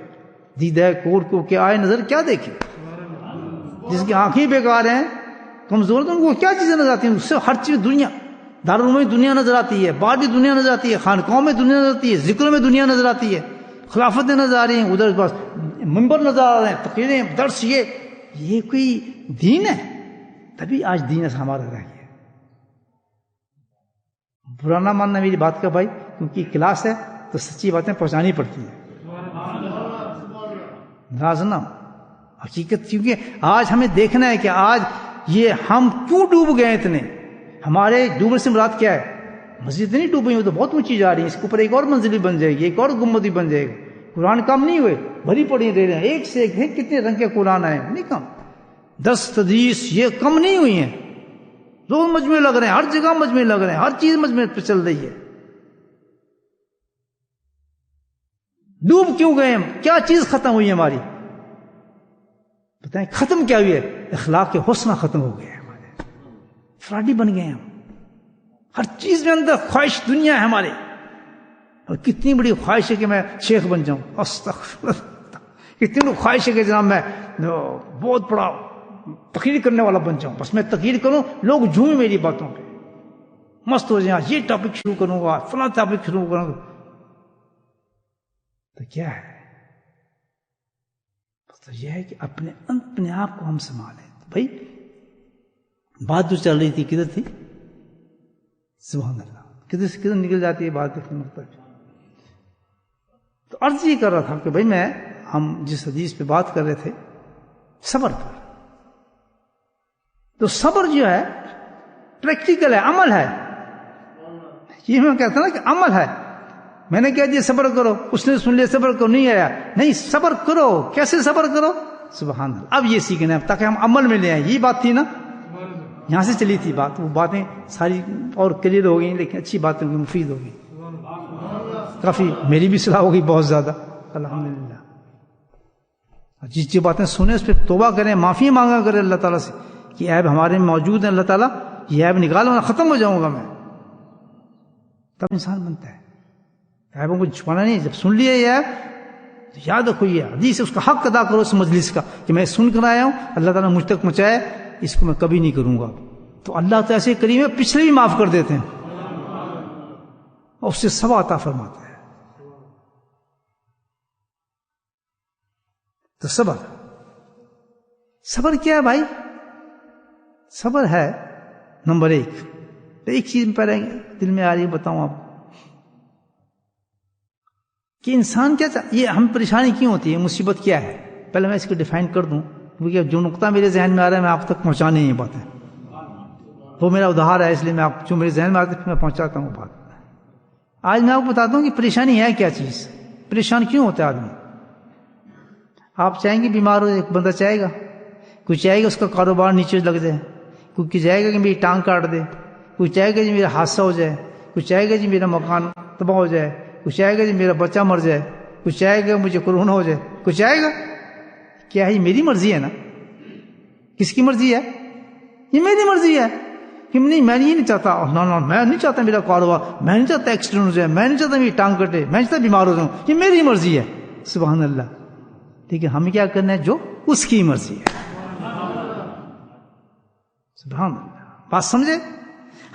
دیدہ کور کو کہ آئے نظر کیا دیکھے. جس کی آنکھیں بیکار ہیں، کمزور، تو ان کو کیا چیزیں نظر آتی ہیں؟ اس سے ہر چیز دنیا، دارالعلوم میں دنیا نظر آتی ہے، باہر بھی دنیا نظر آتی ہے، خانقاہوں میں دنیا نظر آتی ہے، ذکر میں دنیا نظر آتی ہے، خلافتیں نظر آ رہی ہیں، ادھر بس منبر نظر آ رہے ہیں، تقریریں، درس. یہ کوئی دین ہے؟ تبھی آج دین ایسا ہمارا رہ گیا. برا نہ ماننا میری بات کا بھائی، کیونکہ کلاس ہے تو سچی باتیں پہنچانی پڑتی ہیں. ناراض نہ حقیقت، کیونکہ آج ہمیں دیکھنا ہے کہ آج یہ ہم کیوں ڈوب گئے اتنے. ہمارے ڈوبنے سے مراد کیا ہے؟ مسجد نہیں ڈوبی ہوئی تو بہت اونچی جا رہی ہے، اس کے اوپر ایک اور منزل بھی بن جائے گی، ایک اور گنبد بھی بن جائے گی. قرآن کم نہیں ہوئے، بھری پڑی دے رہے ہیں، ایک سے ایک کتنے رنگ کے قرآن آئے نہیں کم. 10 حدیث یہ کم نہیں ہوئی ہیں. روز مجمع لگ رہے ہیں، ہر جگہ مجمع لگ رہے ہیں، ہر چیز مجمع پہ چل رہی ہے. ڈوب کیوں گئے ہم؟ کیا چیز ختم ہوئی ہماری؟ بتائیں ختم کیا ہوئی ہے؟ اخلاق کے حسنہ ختم ہو گئے ہمارے، فراڈی بن گئے ہم. ہر چیز میں اندر خواہش دنیا ہے ہمارے. اور کتنی بڑی خواہش ہے کہ میں شیخ بن جاؤں، استغفر اللہ. کتنی بڑی خواہش ہے کہ جناب میں بہت بڑا تقریر کرنے والا بن جاؤں، بس میں تقریر کروں، لوگ جھومیں میری باتوں پہ، مست ہو جائیں، یہ ٹاپک شروع کروں گا، فلاں ٹاپک شروع کروں گا. تو کیا ہے؟ تو یہ ہے کہ اپنے آپ کو ہم سنبھالیں. بھائی بات جو چل رہی تھی کدھر تھی؟ سبحان اللہ، کدھر نکل جاتی ہے بات دیکھنے میں۔ تو عرض یہ کر رہا تھا کہ بھائی ہم جس حدیث پہ بات کر رہے تھے صبر پر، تو صبر جو ہے پریکٹیکل ہے، عمل ہے۔ یہ میں کہتا نا کہ عمل ہے، میں نے کہا جی صبر کرو، اس نے سن لیا صبر کرو، نہیں آیا، نہیں صبر کرو۔ کیسے صبر کرو؟ سبحان اللہ، اب یہ سیکھنا ہے تاکہ ہم عمل میں لے آئیں۔ یہ بات تھی نا، یہاں سے چلی تھی بات، وہ باتیں ساری اور کلیئر ہو گئی، لیکن اچھی باتیں ہوگی، مفید ہوگی، کافی میری بھی صلاح ہوگی بہت زیادہ الحمدللہ۔ جس جو باتیں سنیں اس پہ توبہ کریں، معافی مانگا کریں اللہ تعالیٰ سے کہ عیب ہمارے میں موجود ہیں، اللہ تعالیٰ یہ عیب نکالو، میں ختم ہو جاؤں گا میں، تب انسان بنتا ہے۔ عیبوں کو چھپانا نہیں، جب سن لیا یہ عیب تو یاد رکھو یہ حدیث، اس کا حق ادا کرو اس مجلس کا کہ میں سن کر آیا ہوں، اللہ تعالیٰ نے مجھ تک پہنچایا، اس کو میں کبھی نہیں کروں گا۔ تو اللہ تو ایسے کریم ہے، پچھلے بھی معاف کر دیتے ہیں اور اس سے ثواب عطا فرماتا ہے۔ تو صبر کیا ہے بھائی؟ صبر ہے نمبر ایک چیز پہلے دل میں آ رہی ہے، بتاؤں آپ کہ انسان کیا یہ ہم پریشانی کیوں ہوتی ہے، مصیبت کیا ہے؟ پہلے میں اس کو ڈیفائن کر دوں، کیونکہ جو نقطہ میرے ذہن میں آ رہا ہے میں آپ تک پہنچانے یہ باتیں، وہ میرا ادھار ہے، اس لیے میں آپ جو میرے ذہن میں آتے میں پہنچاتا ہوں بات۔ آج میں آپ کو بتاتا ہوں کہ پریشانی ہے کیا چیز، پریشان کیوں ہوتا ہے آدمی۔ آپ چاہیں گے بیمار ہو جائے، ایک بندہ چاہے گا، کوئی چاہے گا اس کا کاروبار نیچے لگ جائے، کوئی چاہے گا کہ میری ٹانگ کاٹ دے، کوئی چاہے گا جی میرا حادثہ ہو جائے، کوئی چاہے گا جی میرا مکان تباہ ہو جائے، کوئی چاہے گا جی میرا بچہ مر جائے، کوئی چاہے گا مجھے کورونا ہو جائے، کوئی چاہے گا۔ کیا ہے؟ یہ میری مرضی ہے نا۔ کس کی مرضی ہے؟ یہ میری مرضی ہے کہ نہیں، میں یہ نہیں چاہتا، میں نہیں چاہتا میرا کاروبار، میں نہیں چاہتا ایکسیڈنٹ ہو جائے، میں نہیں چاہتا میری ٹانگ کٹے، میں نہیں چاہتا بیمار ہو جاؤں، یہ میری مرضی ہے۔ سبحان اللہ۔ ٹھیک ہے، ہمیں کیا کرنا ہے؟ جو اس کی مرضی ہے۔ سبحان اللہ، بات سمجھے؟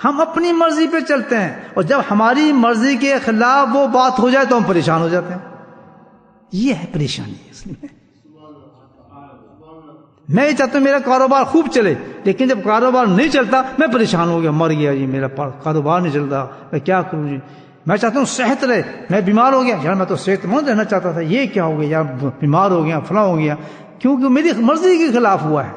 ہم اپنی مرضی پہ چلتے ہیں، اور جب ہماری مرضی کے خلاف وہ بات ہو جائے تو ہم پریشان ہو جاتے ہیں۔ یہ ہے پریشانی اس میں۔ میں یہ چاہتا ہوں میرا کاروبار خوب چلے، لیکن جب کاروبار نہیں چلتا میں پریشان ہو گیا، مر گیا جی، میرا کاروبار نہیں چلتا، میں کیا کروں جی۔ میں چاہتا ہوں صحت رہے، میں بیمار ہو گیا، یار میں تو صحت مند رہنا چاہتا تھا، یہ کیا ہو گیا یار، بیمار ہو گیا، فلاں ہو گیا، کیونکہ میری مرضی کے خلاف ہوا ہے۔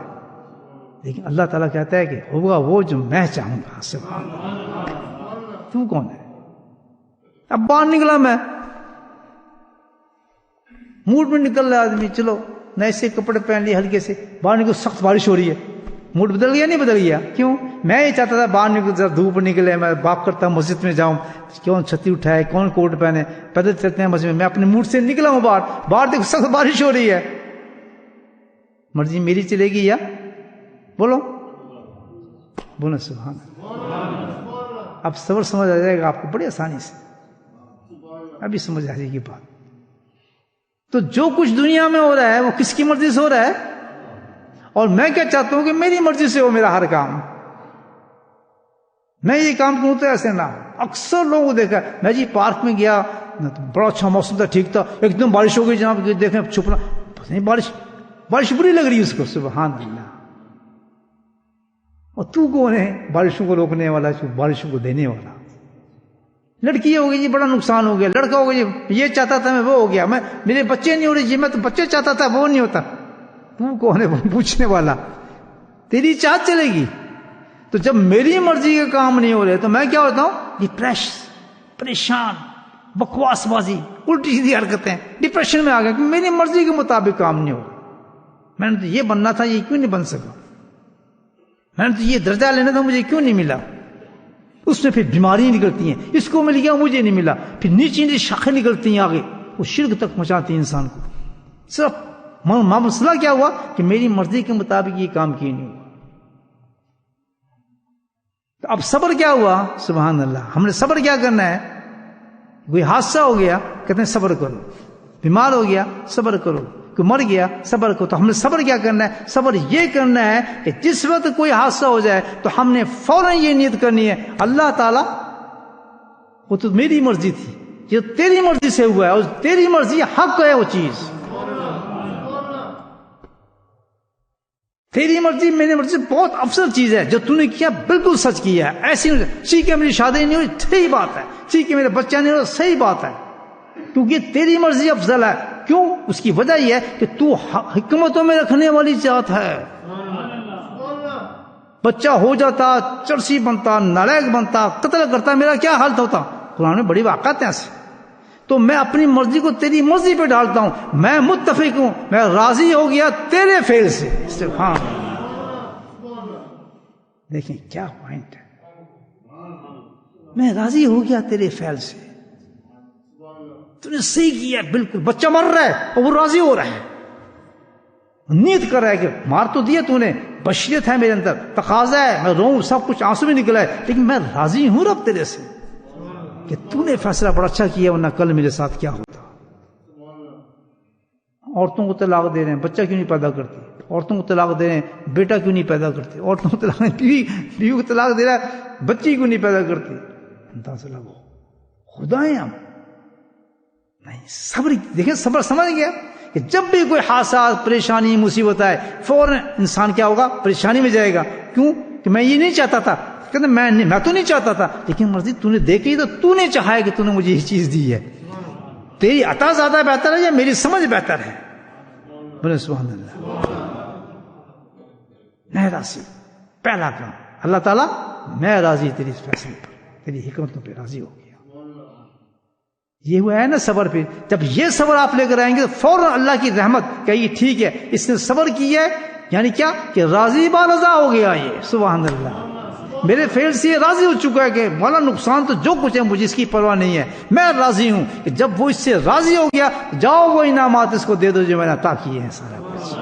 لیکن اللہ تعالیٰ کہتا ہے کہ ہوگا وہ جو میں چاہوں گا۔ سبحان اللہ۔ تو کون ہے؟ اب باہر نکلا میں، موڈ میں نکل رہا آدمی، چلو نئے سے کپڑے پہن لیے، ہلکے سے باہر نکل، سخت بارش ہو رہی ہے، موڈ بدل گیا؟ نہیں بدل گیا؟ کیوں؟ میں یہ چاہتا تھا باہر نکل، ذرا دھوپ نکلے، میں واک کرتا ہوں، مسجد میں جاؤں، کون چھتری اٹھائے، کون کوٹ پہنے، پیدل چلتے ہیں مسجد میں، میں اپنے موڈ سے نکلا ہوں باہر دیکھو سخت بارش ہو رہی ہے، مرضی میری چلے گی یا بولو سبحان اللہ۔ اب صبر سمجھ آ جائے گا آپ کو بڑی آسانی سے، ابھی سمجھ آ جائے گی بات۔ تو جو کچھ دنیا میں ہو رہا ہے وہ کس کی مرضی سے ہو رہا ہے؟ اور میں کیا چاہتا ہوں کہ میری مرضی سے ہو میرا ہر کام، میں یہ کام کروں تو ایسے نہ۔ اکثر لوگوں کو دیکھا، میں جی پارک میں گیا، بڑا اچھا موسم تھا، ٹھیک تھا، ایک دم بارش ہو گئی جناب، دیکھیں چھپنا، پتہ نہیں بارش بری لگ رہی ہے اس کو۔ سبحان اللہ۔ اور تو کون ہے بارشوں کو روکنے والا، بارشوں کو دینے والا؟ لڑکی ہو گئی جی بڑا نقصان ہو گیا، لڑکا ہو گیا جی یہ چاہتا تھا میں وہ ہو گیا، میں میرے بچے نہیں ہو رہے جی میں تو بچے چاہتا تھا وہ نہیں ہوتا۔ تو کون ہے پوچھنے والا؟ تیری چاہت چلے گی۔ تو جب میری مرضی کے کام نہیں ہو رہے تو میں کیا ہوتا ہوں؟ پریشان، بکواس بازی، الٹی سیدھی حرکتیں، ڈپریشن میں آ گیا کہ میری مرضی کے مطابق کام نہیں ہو رہا، میں نے تو یہ بننا تھا یہ کیوں نہیں بن سکا، میں نے تو یہ درجہ لینا تھا مجھے کیوں نہیں ملا۔ اس میں پھر بیماریاں نکلتی ہیں، اس کو مل گیا مجھے نہیں ملا، پھر نیچے نیچے شاخیں نکلتی ہیں آگے، وہ شرک تک پہنچاتی ہیں انسان کو۔ صرف مسئلہ کیا ہوا کہ میری مرضی کے مطابق یہ کام کیے نہیں ہوا۔ تو اب صبر کیا ہوا؟ سبحان اللہ، ہم نے صبر کیا کرنا ہے؟ کوئی حادثہ ہو گیا کہتے ہیں صبر کرو، بیمار ہو گیا صبر کرو، کوئی مر گیا صبر کرو۔ تو ہم نے صبر کیا کرنا ہے؟ صبر یہ کرنا ہے کہ جس وقت کوئی حادثہ ہو جائے تو ہم نے فوراً یہ نیت کرنی ہے، اللہ تعالیٰ وہ تو میری مرضی تھی، جو تیری مرضی سے ہوا ہے اور تیری مرضی حق ہے وہ چیز، تیری مرضی میری مرضی بہت افضل چیز ہے. جو تو نے کیا بالکل سچ کیا ہے. ایسی ٹھیک ہے میری شادی نہیں ہوئی صحیح بات ہے, ٹھیک ہے میرا بچہ نہیں ہوا صحیح بات ہے, کیونکہ تیری مرضی افضل ہے. کیوں؟ اس کی وجہ یہ ہے کہ تو حکمتوں میں رکھنے والی ذات ہے. بچہ ہو جاتا, چرسی بنتا, نالائق بنتا, قتل کرتا, میرا کیا حالت ہوتا؟ قرآن میں بڑی واقعات ہیں ایسے. تو میں اپنی مرضی کو تیری مرضی پہ ڈالتا ہوں. میں متفق ہوں, میں راضی ہو گیا تیرے فعل سے. ہاں دیکھیں کیا پوائنٹ ہے. میں راضی ہو گیا تیرے فعل سے. تو نے صحیح کیا بالکل. بچہ مر رہا ہے اور وہ راضی ہو رہا ہے, نیت کر رہا ہے کہ مار تو دیا تو نے, بشریت ہے میرے اندر, تقاضا ہے, میں روؤں, سب کچھ آنسو بھی نکلا ہے, لیکن میں راضی ہوں رب تیرے سے کہ تو نے فیصلہ بڑا اچھا کیا, ورنہ کل میرے ساتھ کیا ہوتا. عورتوں کو طلاق دے رہے ہیں, بچہ کیوں نہیں پیدا کرتی؟ عورتوں کو طلاق دے رہے ہیں, بیٹا کیوں نہیں پیدا کرتی؟ عورتوں کو طلاق, بیوی کو طلاق دے رہا ہے, بچی کیوں نہیں پیدا کرتی؟ اندازہ لگو, خدا ہیں ہم نہیں. صبر دیکھیں, صبر سمجھ گیا کہ جب بھی کوئی حادثہ, پریشانی, مصیبت آئے فوراً انسان کیا ہوگا؟ پریشانی میں جائے گا. کیوں؟ کہ میں یہ نہیں چاہتا تھا. کہتے میں تو نہیں چاہتا تھا, لیکن مرضی تو نے دیکھی تو تو نے چاہا ہے کہ تو نے مجھے یہ چیز دی ہے. تیری عطا زیادہ بہتر ہے یا میری سمجھ بہتر ہے؟ بولے سبحان اللہ. میں راضی, پہلا کام اللہ تعالیٰ میں راضی تیری فیصلے پر, تیری حکمتوں پہ راضی ہو گیا. یہ ہوا ہے نا صبر پہ. جب یہ صبر آپ لے کر آئیں گے تو فوراً اللہ کی رحمت کہ یہ ٹھیک ہے, اس نے صبر کیا ہے, یعنی کیا کہ راضی با رضا ہو گیا. یہ سبحان اللہ, میرے فعل سے یہ راضی ہو چکا ہے کہ مولا نقصان تو جو کچھ ہے مجھے اس کی پرواہ نہیں ہے, میں راضی ہوں. کہ جب وہ اس سے راضی ہو گیا, جاؤ وہ انعامات اس کو دے دو جو میں نے عطا کیے ہیں سارا کچھ.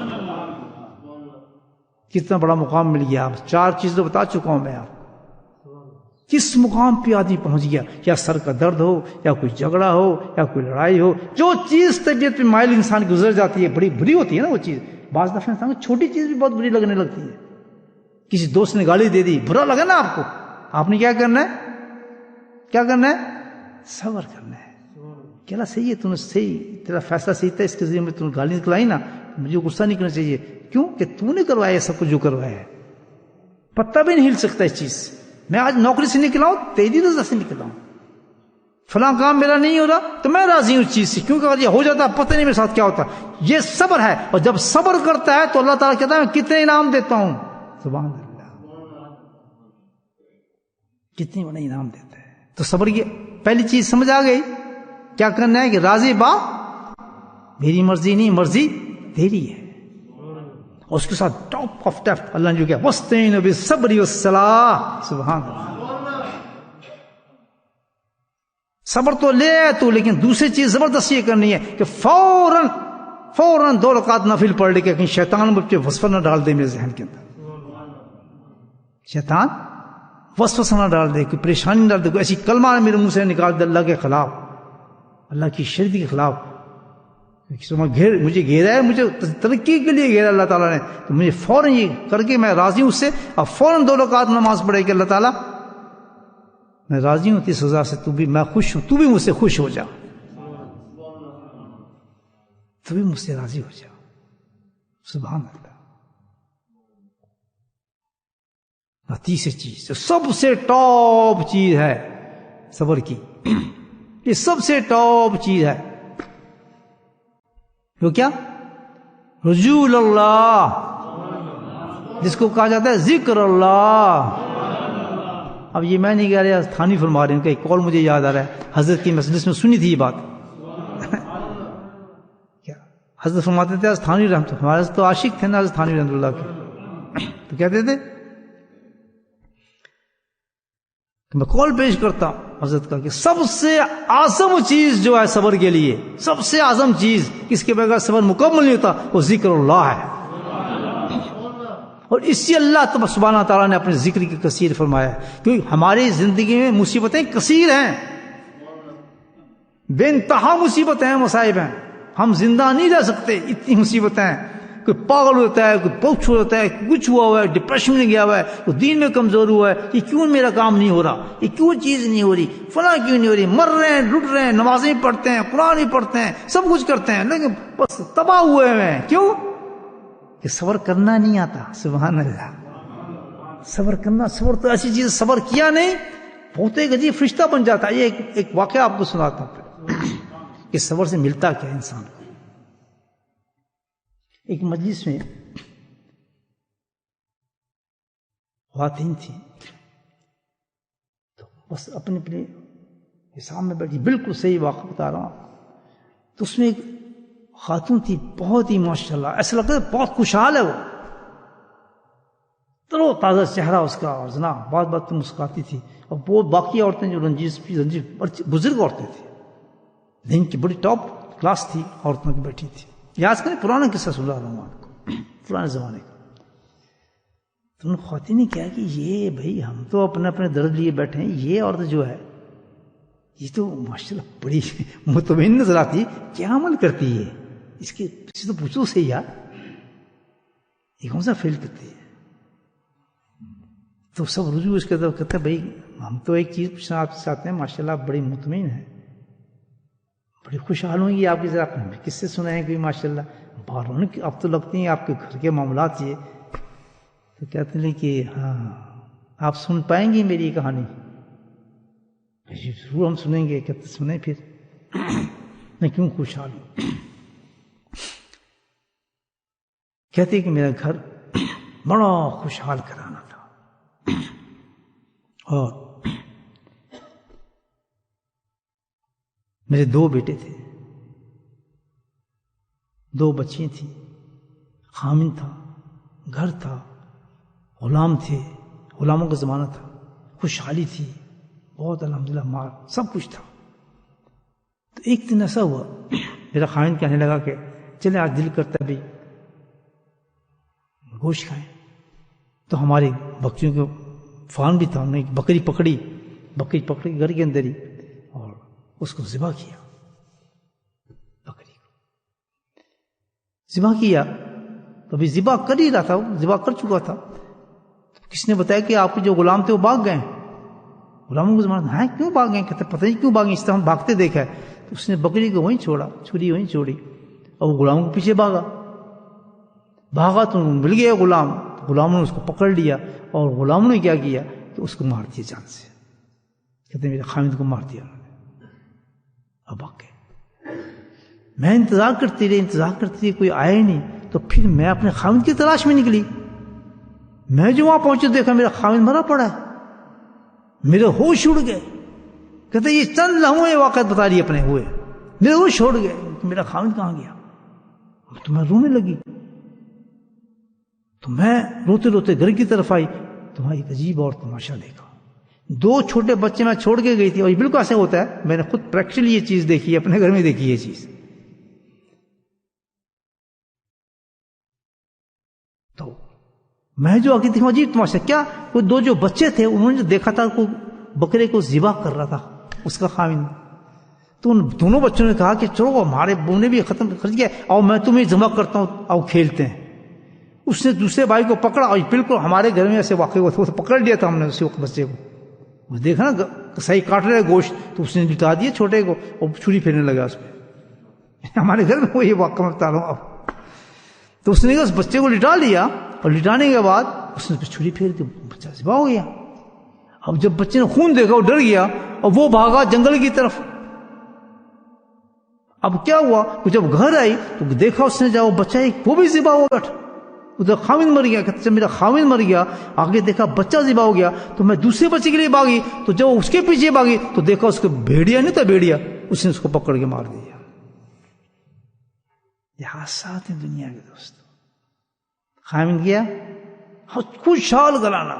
کتنا بڑا مقام مل گیا. 4 چیزیں بتا چکا ہوں میں آپ. کس مقام پہ آدمی پہنچ گیا, یا سر کا درد ہو, یا کوئی جھگڑا ہو, یا کوئی لڑائی ہو, جو چیز طبیعت پہ مائل انسان کی گزر جاتی ہے, بڑی بری ہوتی ہے نا وہ چیز. بعض دفعہ انسان کو چھوٹی چیز بھی بہت بری لگنے لگتی ہے. کسی دوست نے گالی دے دی, برا لگا نا آپ کو, آپ نے کیا کرنا ہے؟ کیا کرنا ہے؟ صبر کرنا ہے. کہنا صحیح ہے, تم نے صحیح, تیرا فیصلہ صحیح تھا, اس کے ذریعے میں تم نے گالی نکلائی نا, مجھے غصہ نہیں کرنا چاہیے. کیوں کہ تو نے کروایا ہے سب کچھ جو کروایا ہے. پتہ بھی نہیں ہل سکتا اس چیز سے. میں آج نوکری سے نکلا ہوں, تیری رضا سے نکلا ہوں. فلاں کام میرا نہیں ہو رہا تو میں راضی ہوں اس چیز سے, کیونکہ اگر یہ ہو جاتا پتہ نہیں میرے ساتھ کیا ہوتا. یہ صبر ہے. اور جب صبر کرتا ہے تو اللہ تعالیٰ کہتا ہے میں کتنے انعام دیتا ہوں. سبحان اللہ, کتنی بڑا انعام دیتا ہے. تو صبر کی پہلی چیز سمجھ آ گئی. کیا کرنا ہے کہ راضی با, میری مرضی نہیں, مرضی تیری ہے. اور اس کے ساتھ ٹاپ آف ٹاپ اللہ نے جو کیا, وَاسْتَعِينُوا بِالصَّبْرِ وَالصَّلَاةِ. سبحان اللہ, صبر تو لے تو, لیکن دوسری چیز زبردست یہ کرنی ہے کہ فوراً 2 رکعت نفل پڑھ لے کے کہیں شیطان مجھ پہ وسوسہ نہ ڈال دے میرے ذہن کے اندر. شیطان وسوسہ نہ ڈال دے, کوئی پریشانی نہ ڈال دے, کوئی ایسی کلمہ میرے منہ سے نکال دے اللہ کے خلاف, اللہ کی شریعت کے خلاف. مجھے گھیرا ہے, مجھے ترقی کے لیے گھیرا اللہ تعالیٰ نے, تو مجھے فوراً یہ کر کے میں راضی ہوں اس سے, اور فوراً 2 رکعت نماز پڑھے کہ اللہ تعالیٰ میں راضی ہوں تیری سزا سے, تو بھی میں خوش ہوں, تو بھی مجھ سے خوش ہو جا, تو بھی مجھ سے راضی ہو جا. سبحان اللہ. تیسری چیز سب سے ٹاپ چیز ہے صبر کی, یہ سب سے ٹاپ چیز ہے. وہ کیا؟ رجوع اللہ, جس کو کہا جاتا ہے ذکر اللہ. اب یہ میں نہیں کہہ رہا, تھانی فرما رہے ہیں, کہ قول مجھے یاد آ رہا ہے, حضرت کی مجلس میں سنی تھی یہ بات. کیا حضرت فرماتے تھے, تھانی رحمت, ہمارے تو عاشق تھے نا حضرت تھانی رحمت اللہ کے, تو کہتے تھے کہ میں قول پیش کرتا ہوں حضرت کا کہ سب سے اعظم چیز جو ہے صبر کے لیے, سب سے اعظم چیز کس کے بغیر صبر مکمل نہیں ہوتا, وہ ذکر اللہ ہے. اور اسی اللہ سبحانہ تعالیٰ نے اپنے ذکر کی کثیر فرمایا ہے, کیونکہ ہماری زندگی میں مصیبتیں کثیر ہیں, بے انتہا مصیبتیں ہیں, مصائب ہیں, ہم زندہ نہیں رہ سکتے, اتنی مصیبتیں ہیں. کوئی پاگل ہوتا ہے, کوئی پوچھ ہوتا ہے, کچھ ہوا ہوا ہے, ڈپریشن میں گیا ہوا ہے, کوئی دین میں کمزور ہوا ہے, یہ کیوں میرا کام نہیں ہو رہا, یہ کیوں چیز نہیں ہو رہی, فلاں کیوں نہیں ہو رہی, مر رہے ہیں, لٹ رہے ہیں, نمازیں پڑھتے ہیں, قرآن ہی پڑھتے ہیں, سب کچھ کرتے ہیں, لیکن بس تباہ ہوئے ہیں. کیوں؟ کہ صبر کرنا نہیں آتا. سبحان اللہ. صبر کرنا، صبر تو ایسی چیز، صبر کیا نہیں بہت ایک عجیب فرشتہ بن جاتا ہے. یہ ایک واقعہ آپ کو سناتا ہوں کہ صبر سے ملتا کیا انسان کو. ایک مجلس میں خواتین تھی، تو بس اپنے اپنے حساب میں بیٹھی، بالکل صحیح واقعہ بتا رہا ہوں. تو اس میں ایک خاتون تھی، بہت ہی ماشاءاللہ ایسا لگتا ہے بہت خوشحال ہے، وہ ترو تازہ چہرہ اس کا، اور جناب بات بات مسکراتی تھی. اور وہ باقی عورتیں جو رنجیز بزرگ عورتیں تھیں، دین کی بڑی ٹاپ کلاس تھی عورتوں کی بیٹھی تھی. یاد کریں پرانا قصہ سن رہا ہوں آپ کو، پرانے زمانے کا. تو ان خواتین نے کہا کہ یہ بھائی ہم تو اپنے اپنے درد لیے بیٹھے ہیں، یہ عورت جو ہے یہ تو ماشاءاللہ بڑی مطمئن نظر آتی، کیا عمل کرتی ہے، اس کے پیچھے تو پوچھو سے یار یہ کون سا فیل کرتی ہے. تو سب رجوع اس کے طرف کہتے ہیں بھائی ہم تو ایک چیز پوچھنا آپ سے چاہتے ہیں، ماشاءاللہ آپ بڑی مطمئن ہیں، بڑی خوشحال ہوں گی آپ کی، ذرا کس سے سنائیں کوئی ماشاءاللہ باہر اب تو لگتی ہیں آپ کے گھر کے معاملات یہ. تو کہتے ہیں کہ ہاں آپ سن پائیں گی میری کہانی. ضرور ہم سنیں گے. کہتے سنیں پھر میں کیوں خوشحال ہوں. کہتے کہ میرا گھر بڑا خوشحال کرانا تھا، اور میرے 2 بیٹے تھے، 2 بچیاں تھیں، خامن تھا، گھر تھا، غلام تھے، غلاموں کا زمانہ تھا، خوشحالی تھی بہت، الحمدللہ مال سب کچھ تھا. تو ایک دن ایسا ہوا میرا خامن کہنے لگا کہ چلے آج دل کرتا ہے بھی گوشت کھائیں. تو ہمارے بکریوں کے فارم بھی تھا، انہوں نے ایک بکری پکڑی گھر کے اندر ہی، اور اس کو ذبح کیا. بکری کو ذبح کیا تو ابھی ذبح کر ہی رہا تھا، وہ ذبح کر چکا تھا. تو کس نے بتایا کہ آپ کے جو غلام تھے وہ بھاگ گئے. غلاموں کو زمانہ ہے کیوں بھاگ گئے؟ کہتے پتہ نہیں کیوں بھاگے، اس طرح ہم بھاگتے دیکھا ہے. تو اس نے بکری کو وہیں چھوڑا، چھری وہیں چھوڑی، اور وہ غلاموں کے پیچھے بھاگا تو مل گیا غلام. غلاموں نے اس کو پکڑ لیا، اور غلاموں نے کیا کیا کہ اس کو مار دیا جان سے. کہتے میرے خامد کو مار دیا انہوں نے، اب بھاگ گئے. میں انتظار کرتی رہی کوئی آیا ہی نہیں. تو پھر میں اپنے خامد کی تلاش میں نکلی. میں جو وہاں پہنچے دیکھا میرا خامد مرا پڑا ہے. میرے ہوش اڑ گئے. کہتے یہ چند لمحوں واقعات بتا رہی اپنے ہوئے، میرے ہوش اڑ گئے کہ میرا خامد کہاں گیا. تو میں رونے لگی. تو میں روتے روتے گھر کی طرف آئی تو وہاں ایک عجیب اور تماشا دیکھا. 2 چھوٹے بچے میں چھوڑ کے گئی تھی، اور یہ بالکل ایسے ہوتا ہے، میں نے خود پریکٹیکلی یہ چیز دیکھی ہے، اپنے گھر میں دیکھی یہ چیز. تو میں جو آگے دیکھا عجیب تماشا کیا، وہ 2 جو بچے تھے انہوں نے جو دیکھا تھا کو بکرے کو ذبح کر رہا تھا اس کا خامن. تو ان دونوں بچوں نے کہا کہ چلو ہمارے بونے بھی ختم کر دیا، اور میں تمہیں ذبح کرتا ہوں، آؤ کھیلتے ہیں. اس نے دوسرے بھائی کو پکڑا، اور بالکل ہمارے گھر میں ایسے واقع ہوا تھا، پکڑ لیا تھا ہم نے اسی وقت بچے کو. وہ دیکھا نا صحیح کاٹ رہا ہے گوشت، تو اس نے لٹا دیا چھوٹے کو اور چھری پھیرنے لگا اس پہ. ہمارے گھر میں وہی واقعہ میں بتا رہا ہوں اب. تو اس نے اس بچے کو لٹا لیا، اور لٹانے کے بعد اس نے چھری پھیر دی، بچہ ذبح ہو گیا. اب جب بچے نے خون دیکھا وہ ڈر گیا، اور وہ بھاگا جنگل کی طرف. اب کیا ہوا کہ جب گھر آئی تو دیکھا اس نے جب بچہ وہ بھی ذبح ہو بیٹھا. ادھر خامن مر گیا. کہتے میرا خامن مر گیا، آگے دیکھا بچہ ذبح ہو گیا. تو میں دوسرے بچے کے لیے بھاگی، تو جب اس کے پیچھے بھاگی تو دیکھا اس کو بھیڑیا نہیں تھا، بھیڑیا اس نے اس کو پکڑ کے مار دیا. یہ حادثات ہیں دنیا کے دوست. خامن گیا خوشحال گلانا،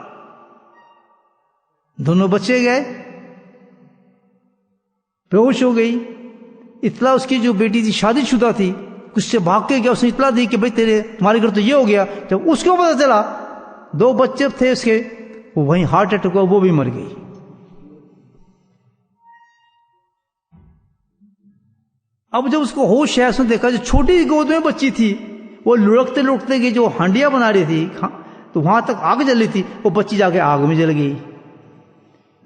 دونوں بچے گئے، بے ہوش ہو گئی. اطلاع اس کی جو بیٹی تھی شادی شدہ تھی، کچھ سے بھاگ کے گیا، اس نے اطلاع دی کہ بھائی تمہارے گھر تو یہ ہو گیا. جب اس کو پتا چلا 2 بچے تھے اس کے، وہ وہیں ہارٹ اٹیک ہوا، وہ بھی مر گئی. اب جب اس کو ہوش ہے، اس نے دیکھا جو چھوٹی گود میں بچی تھی وہ لڑکتے لڑکتے گئی، جو ہانڈیاں بنا رہی تھی تو وہاں تک آگ جل رہی تھی، وہ بچی جا کے آگ میں جل گئی.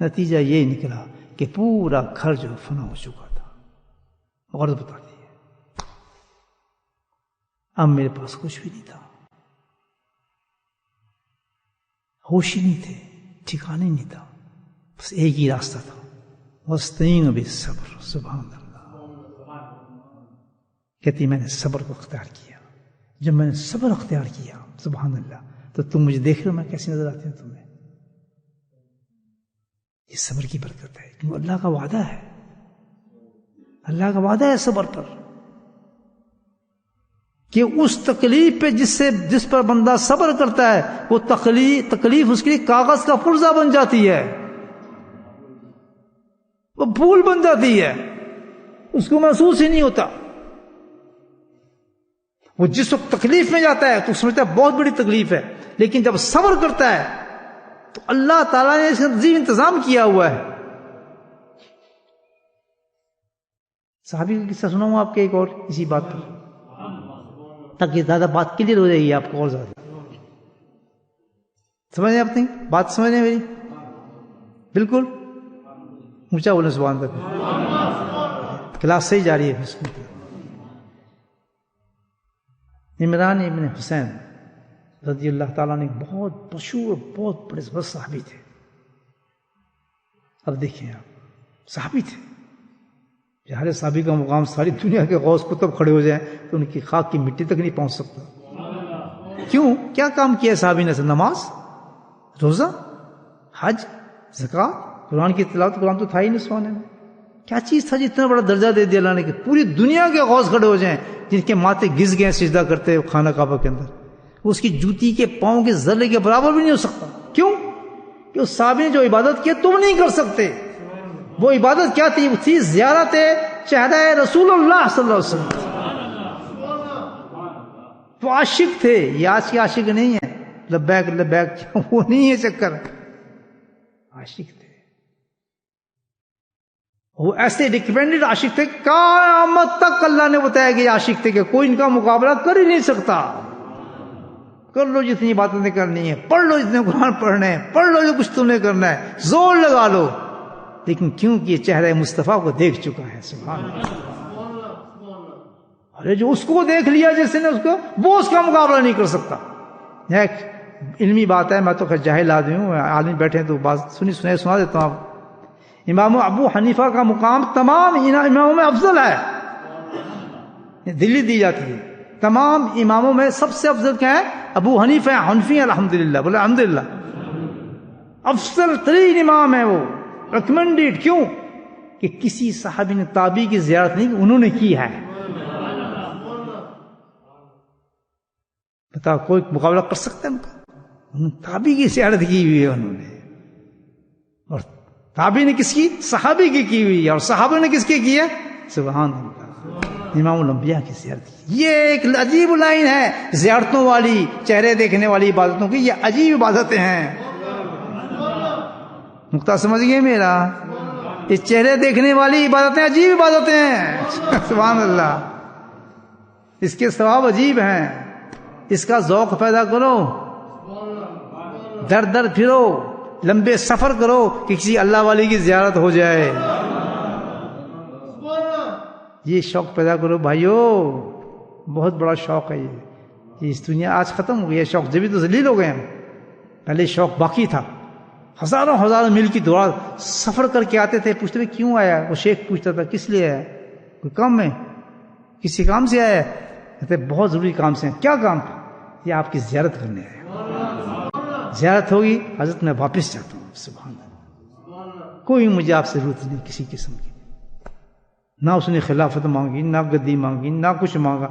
نتیجہ یہ نکلا کہ پورا گھر جو فنا ہو چکا تھا. عورت بتاتی ہے اب میرے پاس کچھ بھی نہیں تھا، ہوش ہی نہیں تھے، ٹھکانے نہیں تھا، بس ایک ہی راستہ تھا، وَاسْتَعِينُوا بِالصَّبْرِ. سبحان اللہ. کہتی میں نے صبر کو اختیار کیا. جب میں نے صبر اختیار کیا، سبحان اللہ، تو تم مجھے دیکھ رہے ہو میں کیسی نظر آتی ہوں تمہیں. یہ صبر کی برکت ہے، کیونکہ اللہ کا وعدہ ہے، اللہ کا وعدہ ہے صبر پر، کہ اس تکلیف پہ جس پر بندہ صبر کرتا ہے وہ تکلیف اس کے لیے کاغذ کا پرزہ بن جاتی ہے، وہ پھول بن جاتی ہے، اس کو محسوس ہی نہیں ہوتا. وہ جس وقت تکلیف میں جاتا ہے تو سمجھتا ہے بہت بڑی تکلیف ہے، لیکن جب صبر کرتا ہے تو اللہ تعالیٰ نے اس کا عظیم انتظام کیا ہوا ہے. صحابی کا قصہ سناؤں آپ کے ایک اور اسی بات پر، تاکہ زیادہ بات کلیئر ہو جائے گی آپ کو اور زیادہ. سمجھ رہے آپ نہیں بات؟ سمجھ رہے ہیں میری؟ بالکل اونچا بولے سبحان اللہ. کلاس صحیح جاری ہے. عمران ابن حسین رضی اللہ تعالیٰ نے بہت مشہور، بہت بڑے زبردست صحابی تھے. اب دیکھیں آپ، صحابی تھے، ہر صحابی کا مقام ساری دنیا کے غوث کتب کھڑے ہو جائیں تو ان کی خاک کی مٹی تک نہیں پہنچ سکتا. کیوں؟ کیا کام کیا صحابی نے؟ نماز، روزہ، حج، زکوٰۃ، قرآن کی تلاوت. قرآن تو تھا ہی نہیں اس زمانے میں. کیا چیز تھا جتنا بڑا درجہ دے دیا اللہ نے کہ پوری دنیا کے غوث کھڑے ہو جائیں، جن کے ماتھے گھس گئے سجدہ کرتے خانہ کعبہ کے اندر، اس کی جوتی کے پاؤں کے ذرے کے برابر بھی نہیں ہو سکتا. کیوں؟ کہ اس صحابی نے جو عبادت کی تم نہیں کر سکتے. وہ عبادت کیا تھی؟ وہ تھی زیارت چہرہ رسول اللہ صلی اللہ علیہ وسلم. وہ عاشق تھے، یہ آج کے عاشق نہیں ہے لبیک لبیک، وہ نہیں ہے چکر. عاشق تھے، وہ ایسے ڈیپینڈنٹ عاشق تھے، قیامت تک اللہ نے بتایا کہ یہ عاشق تھے کہ کوئی ان کا مقابلہ کر ہی نہیں سکتا. کر لو جتنی باتیں کرنی ہے، پڑھ لو جتنے قرآن پڑھنے ہیں، پڑھ لو جو کچھ تم نے کرنا ہے، زور لگا لو. لیکن کیونکہ یہ چہرہ مصطفیٰ کو دیکھ چکا ہے، سبحان اللہ. ارے جو اس کو دیکھ لیا جس نے، اس کو وہ اس کا مقابلہ نہیں کر سکتا. ایک علمی بات ہے، میں تو خیر جاہل آدمی ہوں، عالم بیٹھے ہیں تو بات سنا دیتا ہوں آپ. امام ابو حنیفہ کا مقام تمام اماموں میں افضل ہے، دلی دی جاتی ہے. تمام اماموں میں سب سے افضل کیا ہے؟ ابو حنیفہ حنفی ہیں. الحمدللہ بولے الحمدللہ، افضل ترین امام ہے وہ، ریکمینڈیڈ. کیوں؟ کہ کسی صحابی نے تابعی کی زیارت نہیں کی، انہوں نے کی ہے. بتا کوئی مقابلہ کر سکتا ہے ان کا؟ انہوں نے تابعی کی زیارت کی ہوئی ہے انہوں نے، اور تابعی نے کس کی؟ صحابی کی ہوئی ہے، اور صحابہ نے کس کی ہے؟ سبحان اللہ، امام الانبیاء کی زیارت کی. یہ ایک عجیب لائن ہے زیارتوں والی، چہرے دیکھنے والی عبادتوں کی. یہ عجیب عبادتیں ہیں. نقطہ سمجھ گئے میرا؟ یہ چہرے دیکھنے والی عبادتیں عجیب عبادتیں ہیں. سبحان اللہ، اس کے ثواب عجیب ہیں. اس کا ذوق پیدا کرو، در در پھرو، لمبے سفر کرو کہ کسی اللہ والی کی زیارت ہو جائے. یہ شوق پیدا کرو بھائیو، بہت بڑا شوق ہے یہ. اس دنیا آج ختم ہو گئی ہے شوق، جبھی تو ذلیل ہو گئے ہم. پہلے شوق باقی تھا، ہزاروں میل کی دورہ سفر کر کے آتے تھے. پوچھتے تھے کیوں آیا؟ وہ شیخ پوچھتا تھا کس لیے آیا؟ کوئی کام میں؟ کسی کام سے آیا؟ کہتے بہت ضروری کام سے. کیا کام؟ یہ آپ کی زیارت کرنے آیا. زیارت ہوگی حضرت میں واپس جاتا ہوں. سبحان اللہ، کوئی مجھے آپ سے ضرورت نہیں کسی قسم کی. نہ اس نے خلافت مانگی، نہ گدی مانگی، نہ کچھ مانگا.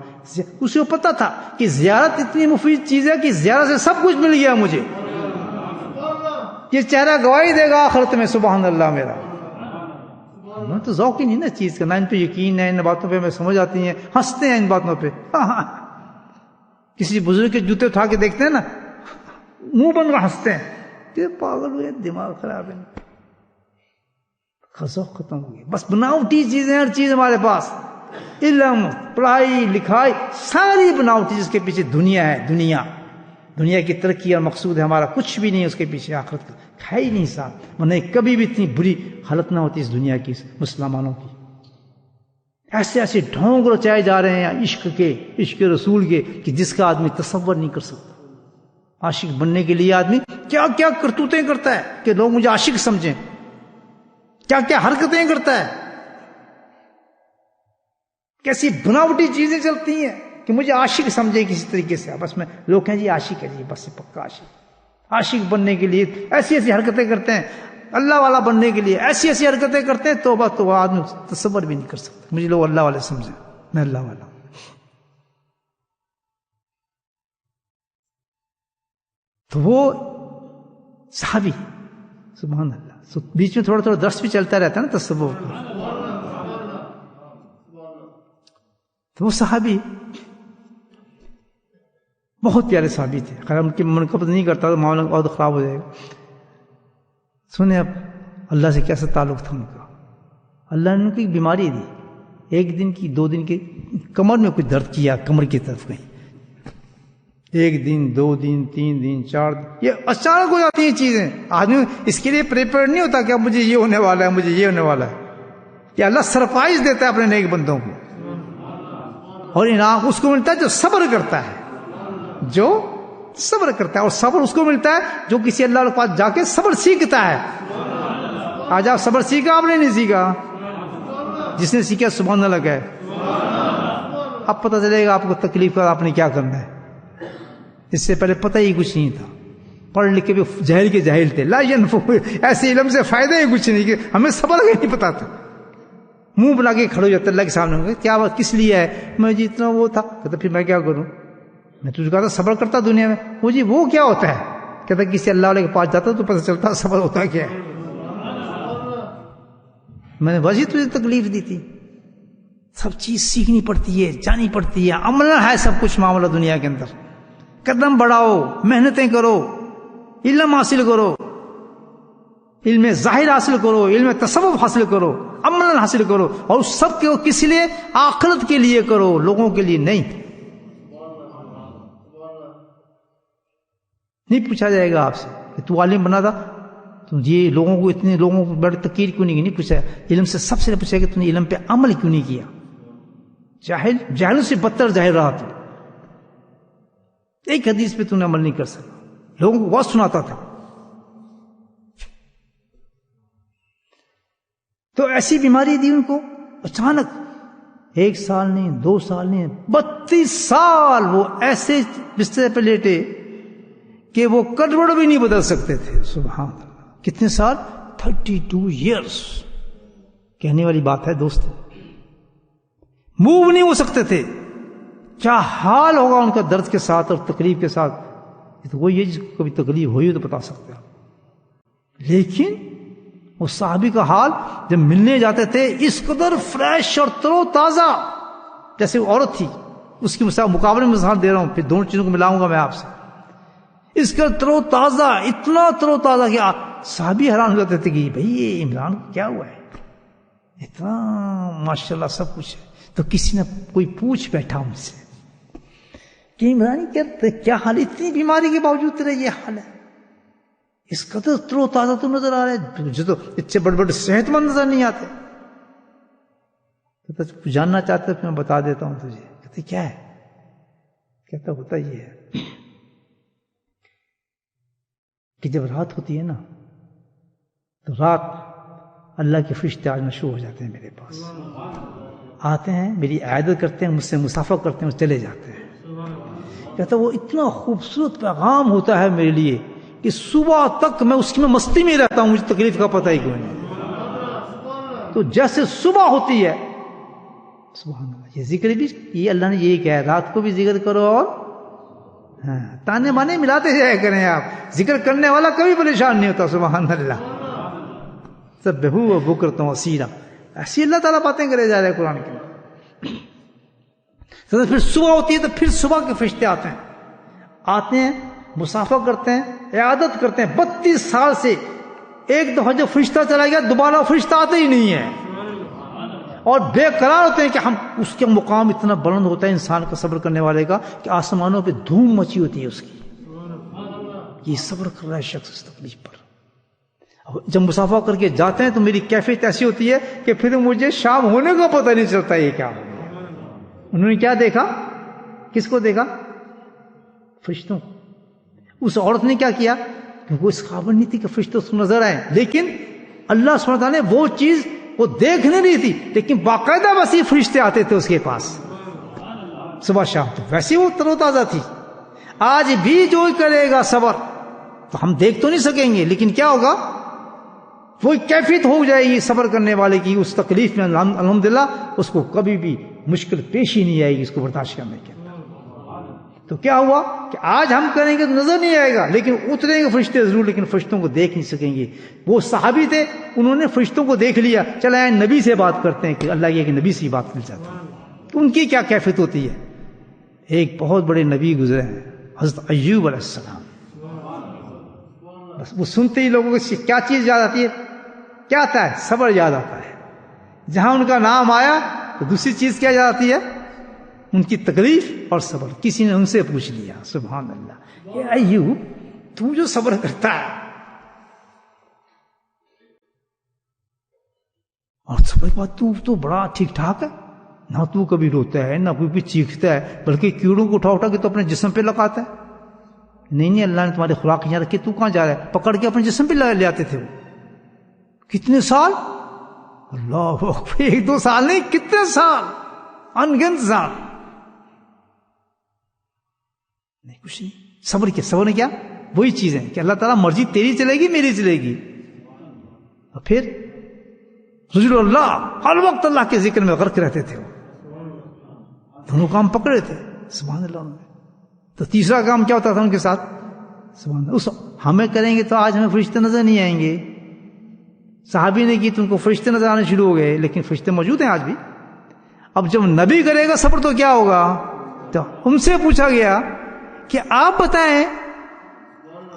اسے کو پتا تھا کہ زیارت اتنی مفید چیز ہے کہ زیارت سے سب کچھ مل گیا مجھے. یہ چہرہ گواہی دے گا آخرت میں. سبحان اللہ میرا. میں تو ذوق ہی نہیں نا چیز کا، نہ ان پہ یقین ہے، ان باتوں پہ میں سمجھ آتی ہیں، ہنستے ہیں ان باتوں پہ. کسی بزرگ کے جوتے اٹھا کے دیکھتے ہیں نا، منہ بن کر ہنستے ہیں کہ پاگل ہوئے، دماغ خراب ہے. ذوق ختم ہو گیا. بس بناوٹی چیزیں، ہر چیز ہمارے پاس، علم، پڑھائی لکھائی، ساری بناوٹی، جس کے پیچھے دنیا ہے. دنیا کی ترقی اور مقصود ہے ہمارا، کچھ بھی نہیں اس کے پیچھے آخرت کا ہے ہی نہیں صاحب. ورنہ کبھی بھی اتنی بری حالت نہ ہوتی اس دنیا کی، مسلمانوں کی. ایسے ڈھونگ رچائے جا رہے ہیں عشق رسول کے کہ جس کا آدمی تصور نہیں کر سکتا. عاشق بننے کے لیے آدمی کیا کیا کرتوتیں کرتا ہے کہ لوگ مجھے عاشق سمجھیں، کیا کیا حرکتیں کرتا ہے، کیسی بناوٹی چیزیں چلتی ہیں کہ مجھے عاشق سمجھے کسی طریقے سے. بس میں لوگ کہیں جی عاشق ہے جی، بس پکا عاشق بننے کے لیے ایسی ایسی حرکتیں کرتے ہیں، اللہ والا بننے کے لیے ایسی ایسی حرکتیں کرتے ہیں، توبہ تو آدمی تصور بھی نہیں کر سکتا. مجھے لوگ اللہ والے سمجھیں، میں اللہ والا ہوں. تو وہ صحابی، سبحان اللہ، بیچ میں تھوڑا تھوڑا درس بھی چلتا رہتا ہے نا تصور کا. تو وہ صحابی بہت پیارے صحابی تھے. خیر ان کی منقبت نہیں کرتا تو معاملہ بہت خراب ہو جائے گا. سنیں اب اللہ سے کیسا تعلق تھا ان کا. اللہ نے ان کو ایک بیماری دی، 1 دن کی 2 دن کی، کمر میں کچھ درد کیا، کمر کی طرف کہیں. 1 دن 2 دن 3 دن 4 دن، یہ اچانک ہو جاتی ہیں چیزیں. آدمی اس کے لیے پریپیئر نہیں ہوتا کہ اب مجھے یہ ہونے والا ہے، مجھے یہ ہونے والا ہے. کہ اللہ سرپرائز دیتا ہے اپنے نیک بندوں کو، اور انعام اس کو ملتا ہے جو صبر کرتا ہے، جو صبر کرتا ہے. اور صبر اس کو ملتا ہے جو کسی اللہ کے پاس جا کے صبر سیکھتا ہے. آج آپ صبر سیکھا، آپ نے نہیں سیکھا. جس نے سیکھا سبحان اللہ ہے. اب پتہ چلے گا آپ کو تکلیف کا آپ نے کیا کرنا ہے. اس سے پہلے پتہ ہی کچھ نہیں تھا، پڑھ لکھ کے بھی جاہل کے جاہل تھے. لا ينفع، ایسے علم سے فائدہ ہی کچھ نہیں، کہ ہمیں صبر کا نہیں پتا تھا. منہ بنا کے کھڑے ہو جاتے اللہ کے سامنے، کیا بات کس لیے ہے؟ میں جی اتنا وہ تھا. کہتا پھر میں کیا کروں؟ میں تجھے کہا تھا صبر کرتا دنیا میں. وہ جی وہ کیا ہوتا ہے؟ کہتا کسی اللہ والے کے پاس جاتا تو پتہ چلتا صبر ہوتا کیا ہے. میں نے وجہ تجھے تکلیف دی تھی. سب چیز سیکھنی پڑتی ہے، جانی پڑتی ہے، عمل ہے سب کچھ معاملہ دنیا کے اندر. قدم بڑھاؤ، محنتیں کرو، علم حاصل کرو، علم ظاہر حاصل کرو، علم تصوف حاصل کرو، عمل حاصل کرو. اور اس سب کو کس لیے؟ آخرت کے لیے کرو، لوگوں کے لیے نہیں. نہیں پوچھا جائے گا آپ سے کہ تو عالم بنا تھا تو یہ لوگوں کو اتنے لوگوں کو بڑی تقریر کیوں نہیں کی. نہیں پوچھا. علم سے سب سے پوچھا کہ تو نے علم پہ عمل کیوں نہیں کیا. جاہل سے بدتر جاہل رہا تو. ایک حدیث پہ تو نے عمل نہیں کر سکا، لوگوں کو بہت سناتا تھا. تو ایسی بیماری دی ان کو اچانک. 1 سال نہیں، 2 سال نہیں، 32 سال وہ ایسے بستر پہ لیٹے کہ وہ کروڑ بھی نہیں بدل سکتے تھے. سبحان اللہ. کتنے سال؟ 32 ایئرس. کہنے والی بات ہے دوست. موو نہیں ہو سکتے تھے. کیا حال ہوگا ان کا درد کے ساتھ اور تکلیف کے ساتھ. تو وہ یہ جس کو کبھی تکلیف ہوئی تو بتا سکتے ہیں. لیکن وہ صحابی کا حال جب ملنے جاتے تھے اس قدر فریش اور ترو تازہ، جیسے وہ عورت تھی. اس کی مقابلے میں مثال دے رہا ہوں، پھر دونوں چیزوں کو ملاؤں گا میں آپ سے. اس کا ترو تازہ، اتنا ترو تازہ کہ صحابی حیران ہو جاتے تھے کہ بھئی یہ عمران کو کیا ہوا ہے، اتنا ماشاءاللہ سب کچھ ہے. تو کسی نے کوئی پوچھ بیٹھا ان سے کہ عمران کیا حال، اتنی بیماری کے باوجود تیرا یہ حال ہے، اس قدر ترو تازہ تو نظر آ رہا ہے، مجھے تو اتنے بڑے بڑے صحت مند نظر نہیں آتے. کہتا جاننا چاہتے پھر میں بتا دیتا ہوں تجھے. کہتے کیا ہے؟ کہتا ہوتا یہ ہے کہ جب رات ہوتی ہے نا تو رات اللہ کے فرشتے آنا شروع ہو جاتے ہیں، میرے پاس آتے ہیں، میری عیادت کرتے ہیں، مجھ سے مصافحہ کرتے ہیں اور چلے جاتے ہیں. کہتا وہ اتنا خوبصورت پیغام ہوتا ہے میرے لیے کہ صبح تک میں اس کی مستی میں رہتا ہوں، مجھے تکلیف کا پتہ ہی کوئی نہیں. تو جیسے صبح ہوتی ہے، سبحان اللہ، یہ ذکر بھی یہ اللہ نے یہی کہا ہے رات کو بھی ذکر کرو. اور تانے بانے ملاتے جایا کریں آپ. ذکر کرنے والا کبھی پریشان نہیں ہوتا. سبحان اللہ. سبحوا بکرۃ واصیلا. ایسی اللہ تعالیٰ باتیں کرے جا رہے ہیں قرآن کے. تو پھر صبح ہوتی ہے تو پھر صبح کے فرشتے آتے ہیں مصافحہ کرتے ہیں، عیادت کرتے ہیں. 32 سال سے ایک دفعہ جو فرشتہ چلا گیا دوبارہ فرشتہ آتے ہی نہیں ہے، اور بے قرار ہوتے ہیں کہ ہم اس کے مقام اتنا بلند ہوتا ہے انسان کا صبر کرنے والے کا کہ آسمانوں پہ دھوم مچی ہوتی ہے اس کی. یہ صبر کر رہا ہے شخص اس تکلیف پر. جب مصافحہ کر کے جاتے ہیں تو میری کیفیت ایسی ہوتی ہے کہ پھر مجھے شام ہونے کا پتہ نہیں چلتا یہ کیا ہو گیا. انہوں نے کیا دیکھا؟ کس کو دیکھا؟ فرشتوں. اس عورت نے کیا کیا؟ کیونکہ وہ اس قابل نہیں تھی کہ فرشتے اس کو نظر آئیں. لیکن اللہ سبحانہ تعالیٰ نے وہ چیز وہ دیکھ نہیں رہی تھی، لیکن باقاعدہ وسیع فرشتے آتے تھے اس کے پاس صبح شام. تو ویسے وہ تر و تازہ تھی. آج بھی جو کرے گا صبر، تو ہم دیکھ تو نہیں سکیں گے، لیکن کیا ہوگا، وہ کیفیت ہو جائے گی صبر کرنے والے کی. اس تکلیف میں الحمدللہ اس کو کبھی بھی مشکل پیش ہی نہیں آئے گی اس کو برداشت کرنے کے. تو کیا ہوا کہ آج ہم کریں گے تو نظر نہیں آئے گا، لیکن اتریں گے فرشتے ضرور، لیکن فرشتوں کو دیکھ نہیں سکیں گے. وہ صحابی تھے، انہوں نے فرشتوں کو دیکھ لیا. چلے آئے نبی سے بات کرتے ہیں کہ اللہ کے نبی سے بات مل جاتی ہے تو ان کی کیا کیفیت ہوتی ہے. ایک بہت بڑے نبی گزرے ہیں، حضرت ایوب علیہ السلام. بس وہ سنتے ہی لوگوں کو کیا چیز یاد آتی ہے؟ کیا آتا ہے؟ صبر یاد آتا ہے. جہاں ان کا نام آیا تو دوسری چیز کیا یاد آتی ہے؟ ان کی تکلیف اور صبر. کسی نے ان سے پوچھ لیا سبحان اللہ، اے ایوب تو جو صبر کرتا ہے اور صبر کے بعد تو بڑا ٹھیک ٹھاک ہے، نہ تو کبھی روتا ہے نہ کوئی بھی چیختا ہے، بلکہ کیڑوں کو اٹھا کے تو اپنے جسم پہ لگاتا ہے. نہیں اللہ نے تمہاری خوراک یہاں رکھی، تو کہاں جا رہا ہے؟ پکڑ کے اپنے جسم پہ لے آتے تھے. وہ کتنے سال، اللہ اکبر، 1-2 سال نہیں، کتنے سال، انگنت سال. نہیں کچھ نہیں. صبر کیا؟ صبر نے کیا؟ وہی چیز ہے کہ اللہ تعالیٰ مرضی تیری چلے گی میری چلے گی. اور پھر رجل اللہ، ہر وقت اللہ کے ذکر میں غرق رہتے تھے. وہ دونوں کام پکڑے تھے سبحان اللہ. تو تیسرا کام کیا ہوتا تھا ان کے ساتھ؟ سبحان اللہ. ہمیں کریں گے تو آج ہمیں فرشتے نظر نہیں آئیں گے. صحابی نے کی تو ان کو فرشتے نظر آنے شروع ہو گئے، لیکن فرشتے موجود ہیں آج بھی. اب جب نبی کرے گا صبر تو کیا ہوگا؟ تو ان سے پوچھا گیا کہ آپ بتائیں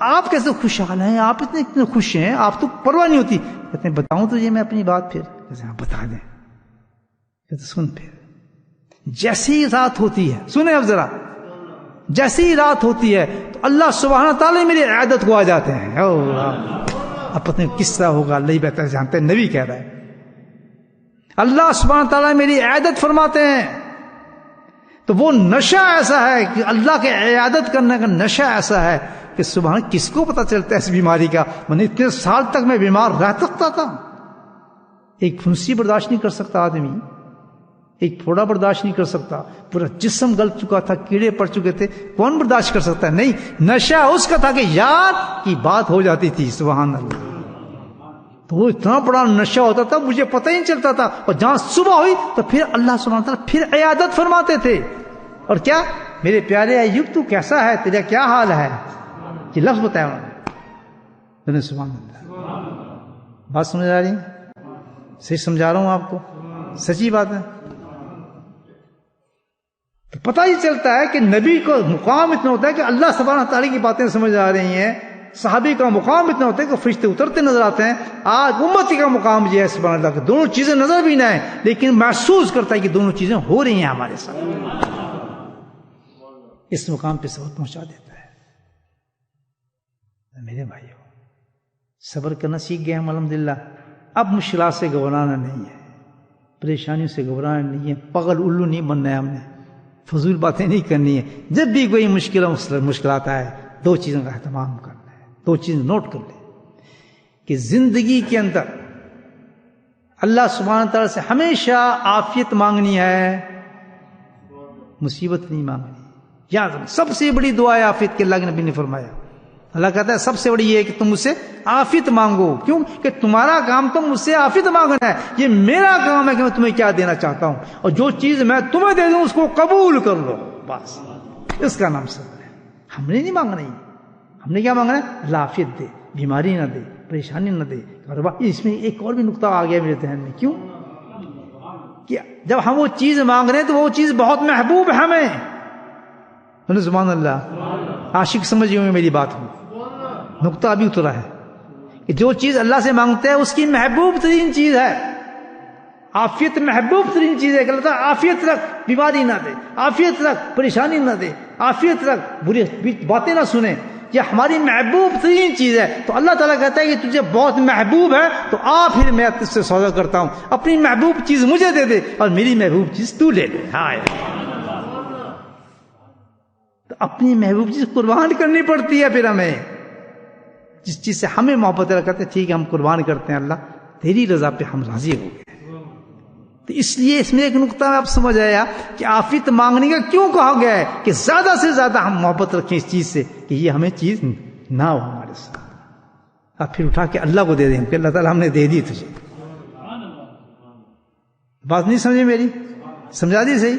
آپ کیسے خوشحال ہیں، آپ اتنے خوش ہیں، آپ تو پرواہ نہیں ہوتی. کہتے ہیں بتاؤں تجھے میں اپنی بات؟ پھر کہتے ہیں بتا دیں. کہتے سن، پھر جیسی رات ہوتی ہے، سنیں اب ذرا، جیسی رات ہوتی ہے تو اللہ سبحانہ تعالیٰ میری عیادت کو آ جاتے ہیں. اب پتہ نہیں کس طرح ہوگا، اللہ ہی بہتر جانتے ہیں. نبی کہہ رہا ہے اللہ سبحانہ تعالیٰ میری عیادت فرماتے ہیں. تو وہ نشہ ایسا ہے کہ اللہ کے عیادت کرنے کا نشہ ایسا ہے کہ سبحان کس کو پتہ چلتا ہے اس بیماری کا. میں نے اتنے سال تک میں بیمار رہ سکتا تھا. ایک پھنسی برداشت نہیں کر سکتا آدمی، ایک پھوڑا برداشت نہیں کر سکتا، پورا جسم گل چکا تھا، کیڑے پڑ چکے تھے، کون برداشت کر سکتا ہے؟ نہیں، نشہ اس کا تھا کہ یاد کی بات ہو جاتی تھی سبحان اللہ. تو وہ اتنا بڑا نشہ ہوتا تھا مجھے پتہ ہی نہیں چلتا تھا. اور جہاں صبح ہوئی تو پھر اللہ سبحانہ تعالیٰ پھر عیادت فرماتے تھے. اور کیا میرے پیارے ایوب تو کیسا ہے، تیرا کیا حال ہے، یہ لفظ بتایا انہوں نے. سبحان اللہ. بات سمجھ آ رہی ہے؟ صحیح سمجھا رہا ہوں آپ کو، سچی بات ہے. تو پتہ ہی چلتا ہے کہ نبی کو مقام اتنا ہوتا ہے کہ اللہ سبحانہ تعالیٰ کی باتیں سمجھ آ رہی ہیں. صحابی کا مقام اتنا ہوتا ہے کہ فرشتے اترتے نظر آتے ہیں. آج امتی کا مقام یہ ہے سبحان اللہ کہ دونوں چیزیں نظر بھی نہ آئیں لیکن محسوس کرتا ہے کہ دونوں چیزیں ہو رہی ہیں ہمارے ساتھ. اس مقام پہ صبر پہنچا دیتا ہے. میرے بھائیو، صبر کرنا سیکھ گئے ہم الحمدللہ. اب مشکلات سے گھبرانا نہیں ہے، پریشانیوں سے گھبرانا نہیں ہے، پاگل الو نہیں بننا ہے ہم نے، فضول باتیں نہیں کرنی ہے. جب بھی کوئی مشکلات آئے 2 چیزوں کا اہتمام کرنا ہے. 2 چیز نوٹ کر لیں کہ زندگی کے اندر اللہ سبحانہ تعالیٰ سے ہمیشہ عافیت مانگنی ہے، مصیبت نہیں مانگنی. یاد رکھیں سب سے بڑی دعا ہے عافیت کی. اللہ کے نبی نے فرمایا، اللہ کہتا ہے سب سے بڑی یہ ہے کہ تم مجھ سے عافیت مانگو. کیوں کہ تمہارا کام تو مجھ سے عافیت مانگنا ہے، یہ میرا کام ہے کہ میں تمہیں کیا دینا چاہتا ہوں، اور جو چیز میں تمہیں دے دوں اس کو قبول کر لو. بس اس کا نام صبر ہے. ہم نے نہیں مانگنا ہی، ہم نے کیا مانگنا ہے؟ اللہ عافیت دے، بیماری نہ دے، پریشانی نہ دے. اس میں ایک اور بھی نقطہ آ گیا میرے ذہن میں. کیوں کہ جب ہم وہ چیز مانگ رہے ہیں تو وہ چیز بہت محبوب ہے ہمیں. سبحان اللہ. عاشق سمجھے ہوئے میری بات ہوں، نقطہ ابھی اترا ہے کہ جو چیز اللہ سے مانگتے ہیں اس کی محبوب ترین چیز ہے. عافیت محبوب ترین چیز ہے کہ اللہ تعالیٰ عافیت رکھ، بیماری نہ دے، عافیت رکھ، پریشانی نہ دے، عافیت رکھ، بری باتیں نہ سنیں. یہ ہماری محبوب ترین چیز ہے. تو اللہ تعالیٰ کہتا ہے کہ تجھے بہت محبوب ہے تو آ پھر میں تجھ سے سودا کرتا ہوں، اپنی محبوب چیز مجھے دے دے اور میری محبوب چیز تو لے لے. ہاں، تو اپنی محبوب چیز قربان کرنی پڑتی ہے پھر ہمیں. جس چیز سے ہمیں محبت ہے کہتے ہیں ٹھیک ہے ہم قربان کرتے ہیں اللہ تیری رضا پہ ہم راضی ہو گئے. تو اس لیے اس میں ایک نقطہ آپ سمجھ آیا کہ عافیت مانگنے کا کیوں کہا گیا ہے کہ زیادہ سے زیادہ ہم محبت رکھیں اس چیز سے کہ یہ ہمیں چیز نہ ہو ہمارے ساتھ. اب پھر اٹھا کے اللہ کو دے دیں کہ اللہ تعالیٰ ہم نے دے دی تجھے. بات نہیں سمجھے میری؟ سمجھا دی صحیح؟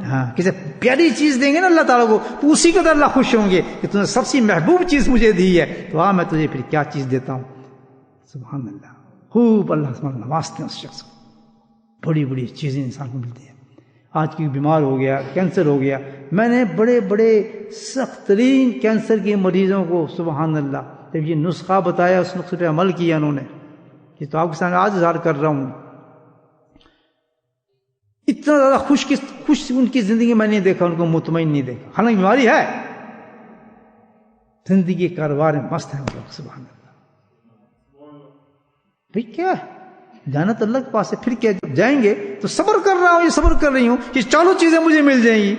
ہاں کسی پیاری چیز دیں گے نا اللہ تعالیٰ کو تو اسی قدر اللہ خوش ہوں گے کہ تم نے سب سے محبوب چیز مجھے دی ہے تو میں تجھے پھر کیا چیز دیتا ہوں. سبحان اللہ. خوب اللہ سبحانہ نوازتے ہیں اس شخص کو. بڑی بڑی چیزیں انسان کو ملتی ہیں. آج کی بیمار ہو گیا کینسر ہو گیا, میں نے بڑے بڑے سخت ترین کینسر کے مریضوں کو سبحان اللہ جب یہ نسخہ بتایا اس نسخے پہ عمل کیا انہوں نے کہ تو آپ کے سامنے آج اظہار کر رہا ہوں. اتنا زیادہ خوش ان کی زندگی میں نہیں دیکھا, ان کو مطمئن نہیں دیکھا. حالانکہ بیماری ہے, زندگی کاروبار میں مست ہے وہ لوگ. سبحان اللہ. بھئی کیا ہے جانا تو اللہ کے پاس ہے, پھر کیا جائیں گے تو صبر کر رہا ہوں, یہ صبر کر رہی ہوں کہ چالو چیزیں مجھے مل جائیں گی,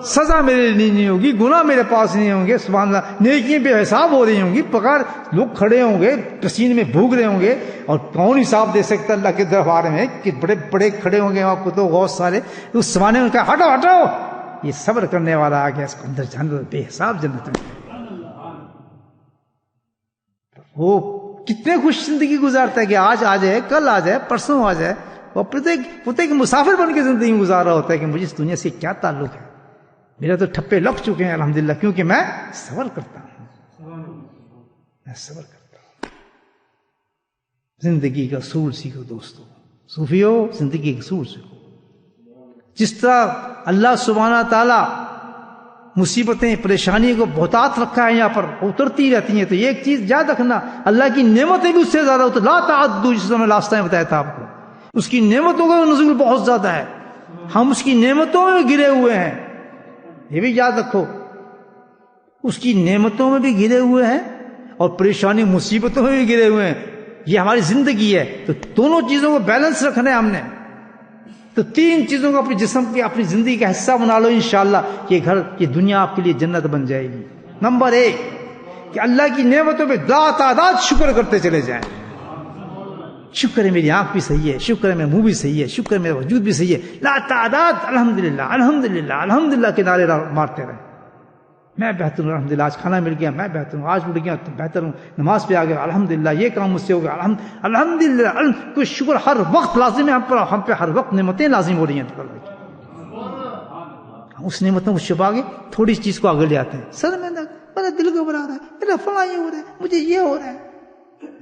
سزا میرے لیے نہیں ہوگی, گناہ میرے پاس نہیں ہوں گے. سبحان اللہ. نیکیاں بے حساب ہو رہی ہوں گی, پکار لوگ کھڑے ہوں گے پسینے میں بھوگ رہے ہوں گے, اور کون حساب دے سکتا اللہ کے دربار میں کہ بڑے بڑے کھڑے ہوں گے آپ کو تو غوث سارے. اس زمانے میں کہا ہٹو ہٹو, یہ صبر کرنے والا آ گیا, اس کو اندر جانے بے حساب جنت میں. وہ کتنے خوش زندگی گزارتا ہے کہ آج آ جائے, کل آ جائے, پرسوں آ جائے, اور پتہ مسافر بن کے زندگی گزار رہا ہوتا ہے کہ مجھے اس دنیا سے کیا تعلق ہے, میرا تو ٹھپے لگ چکے ہیں الحمدللہ, کیونکہ میں صبر کرتا ہوں. میں صبر کرتا ہوں. زندگی کا اصول سیکھو دوستو, صوفیو زندگی کا اصول سیکھو. جس طرح اللہ سبحانہ تعالی مصیبتیں پریشانی کو بہتات رکھا ہے یہاں پر اترتی رہتی ہیں, تو یہ ایک چیز یاد رکھنا اللہ کی نعمتیں بھی اس سے زیادہ لا تعدوا, جس طرح میں لاسٹ ٹائم بتایا تھا آپ کو, اس کی نعمتوں کا نزول بہت زیادہ ہے. ہم اس کی نعمتوں میں بھی گرے ہوئے ہیں, یہ بھی یاد رکھو. اس کی نعمتوں میں بھی گرے ہوئے ہیں اور پریشانی مصیبتوں میں بھی گرے ہوئے ہیں. یہ ہماری زندگی ہے, تو دونوں چیزوں کو بیلنس رکھنا ہے ہم نے. تو تین چیزوں کو اپنے جسم کی اپنی زندگی کا حصہ بنا لو, انشاءاللہ یہ گھر یہ دنیا آپ کے لیے جنت بن جائے گی. نمبر 1 کہ اللہ کی نعمتوں پہ لا تعداد شکر کرتے چلے جائیں. شکر ہے میری آنکھ بھی صحیح ہے, شکر ہے میرا منہ بھی صحیح ہے, شکر ہے میرا وجود بھی صحیح ہے, لا تعداد الحمدللہ الحمدللہ الحمدللہ کے نعرے مارتے رہے. میں بہتر ہوں الحمدللہ, آج کھانا مل گیا میں بہتر ہوں, آج اٹھ گیا تو بہتر ہوں, نماز پہ آ گیا الحمدللہ, یہ کام مجھ سے ہو گیا الحمدللہ. کوئی شکر ہر وقت لازم ہے ہم پہ, ہر وقت نعمتیں لازم ہو رہی ہیں. اس نعمتوں کو چھپا کے تھوڑی چیز کو آگے لے آتے ہیں. سر میرا دل گھبرا رہا ہے, میرا فلاں یہ ہو رہا ہے, مجھے یہ ہو رہا ہے.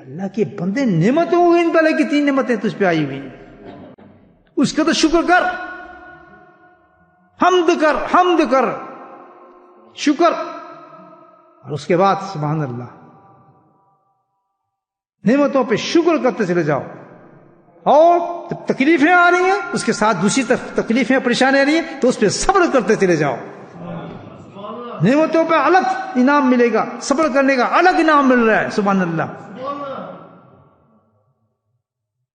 اللہ کے بندے نعمتوں کو ان پہلے کی 3 نعمتیں تجھ پہ آئی ہوئی ہیں, اس کا تو شکر کر, حمد کر شکر, اور اس کے بعد سبحان اللہ نعمتوں پہ شکر کرتے چلے جاؤ. اور جب تکلیفیں آ رہی ہیں اس کے ساتھ دوسری طرف تکلیفیں پریشانیاں آ رہی ہیں تو اس پہ صبر کرتے چلے جاؤ. نعمتوں پہ الگ انعام ملے گا, صبر کرنے کا الگ انعام مل رہا ہے. سبحان اللہ.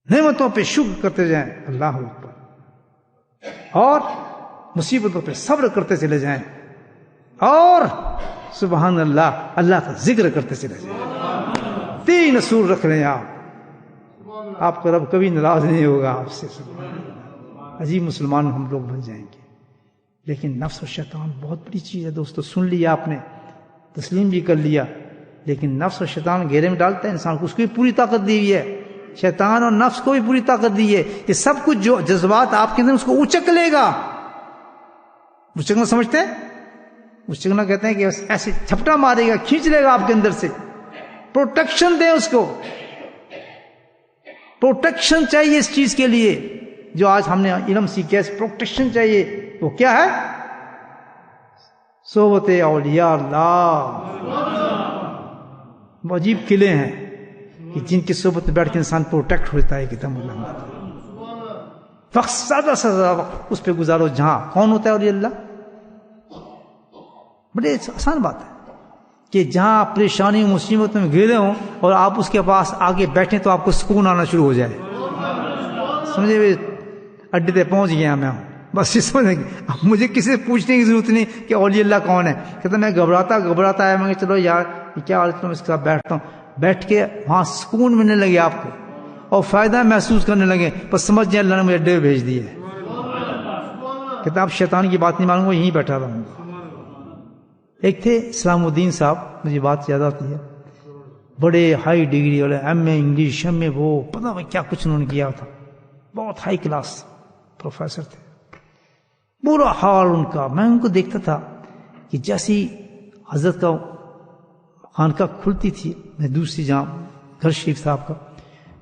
نعمتوں پہ شکر کرتے جائیں, اللہ اکبر, اور مصیبتوں پہ صبر کرتے چلے جائیں, اور سبحان اللہ اللہ کا ذکر کرتے چلے جائیں. 3 اصول رکھ لیں آپ کو رب کبھی ناراض نہیں ہوگا آپ سے. عجیب مسلمان ہم لوگ بن جائیں گے. لیکن نفس و شیطان بہت بڑی چیز ہے دوستو, سن لیا آپ نے, تسلیم بھی کر لیا, لیکن نفس و شیطان گھیرے میں ڈالتا ہے انسان کو. اس کو بھی پوری طاقت دی ہوئی ہے, شیطان اور نفس کو بھی پوری طاقت دی ہے. یہ سب کچھ جو جذبات آپ کے اندر اس کو اچک لے گا. اچکنا سمجھتے ہیں؟ اچکنا کہتے ہیں کہ ایسے چھپٹا مارے گا, کھینچ لے گا آپ کے اندر سے. پروٹیکشن دیں اس کو, پروٹیکشن چاہیے اس چیز کے لیے جو آج ہم نے علم سیکھا. پروٹیکشن چاہیے, وہ کیا ہے؟ صحبت اولیاء اللہ. عجیب قلعے ہیں کہ جن کی صحبت میں بیٹھ کے انسان پروٹیکٹ ہوتا ہے. کہ تم وقت زیادہ سے زیادہ وقت اس پہ گزارو جہاں کون ہوتا ہے اولیاء اللہ. بڑے آسان بات ہے کہ جہاں پریشانی مصیبت میں گھیرے ہوں اور آپ اس کے پاس آگے بیٹھیں تو آپ کو سکون آنا شروع ہو جائے. سمجھے, اڈے پہ پہنچ گیا میں ہوں, بس یہ سمجھیں گے. اب مجھے کسی سے پوچھنے کی ضرورت نہیں کہ اولیاء اللہ کون ہے. کہتا میں گھبراتا ہے, میں کہ چلو یار کہ کیا حالت میں اس کے ساتھ بیٹھتا ہوں، بیٹھ کے وہاں سکون ملنے لگے آپ کو اور فائدہ محسوس کرنے لگے، بس سمجھ جائیں اللہ نے مجھے اڈے بھیج دیے. کہتا اب شیطان کی بات نہیں مانوں گا، یہیں بیٹھا رہوں گا. ایک تھے اسلام الدین صاحب، مجھے بات یاد آتی ہے، بڑے ہائی ڈگری والے، ایم اے انگلش، ایم اے وہ پتہ نہیں کیا کچھ انہوں نے کیا تھا، بہت ہائی کلاس پروفیسر تھے. برا حال ان کا. میں ان کو دیکھتا تھا کہ جیسی حضرت کا خانقاہ کھلتی تھی، میں دوسری جہاں گھر شریف صاحب کا،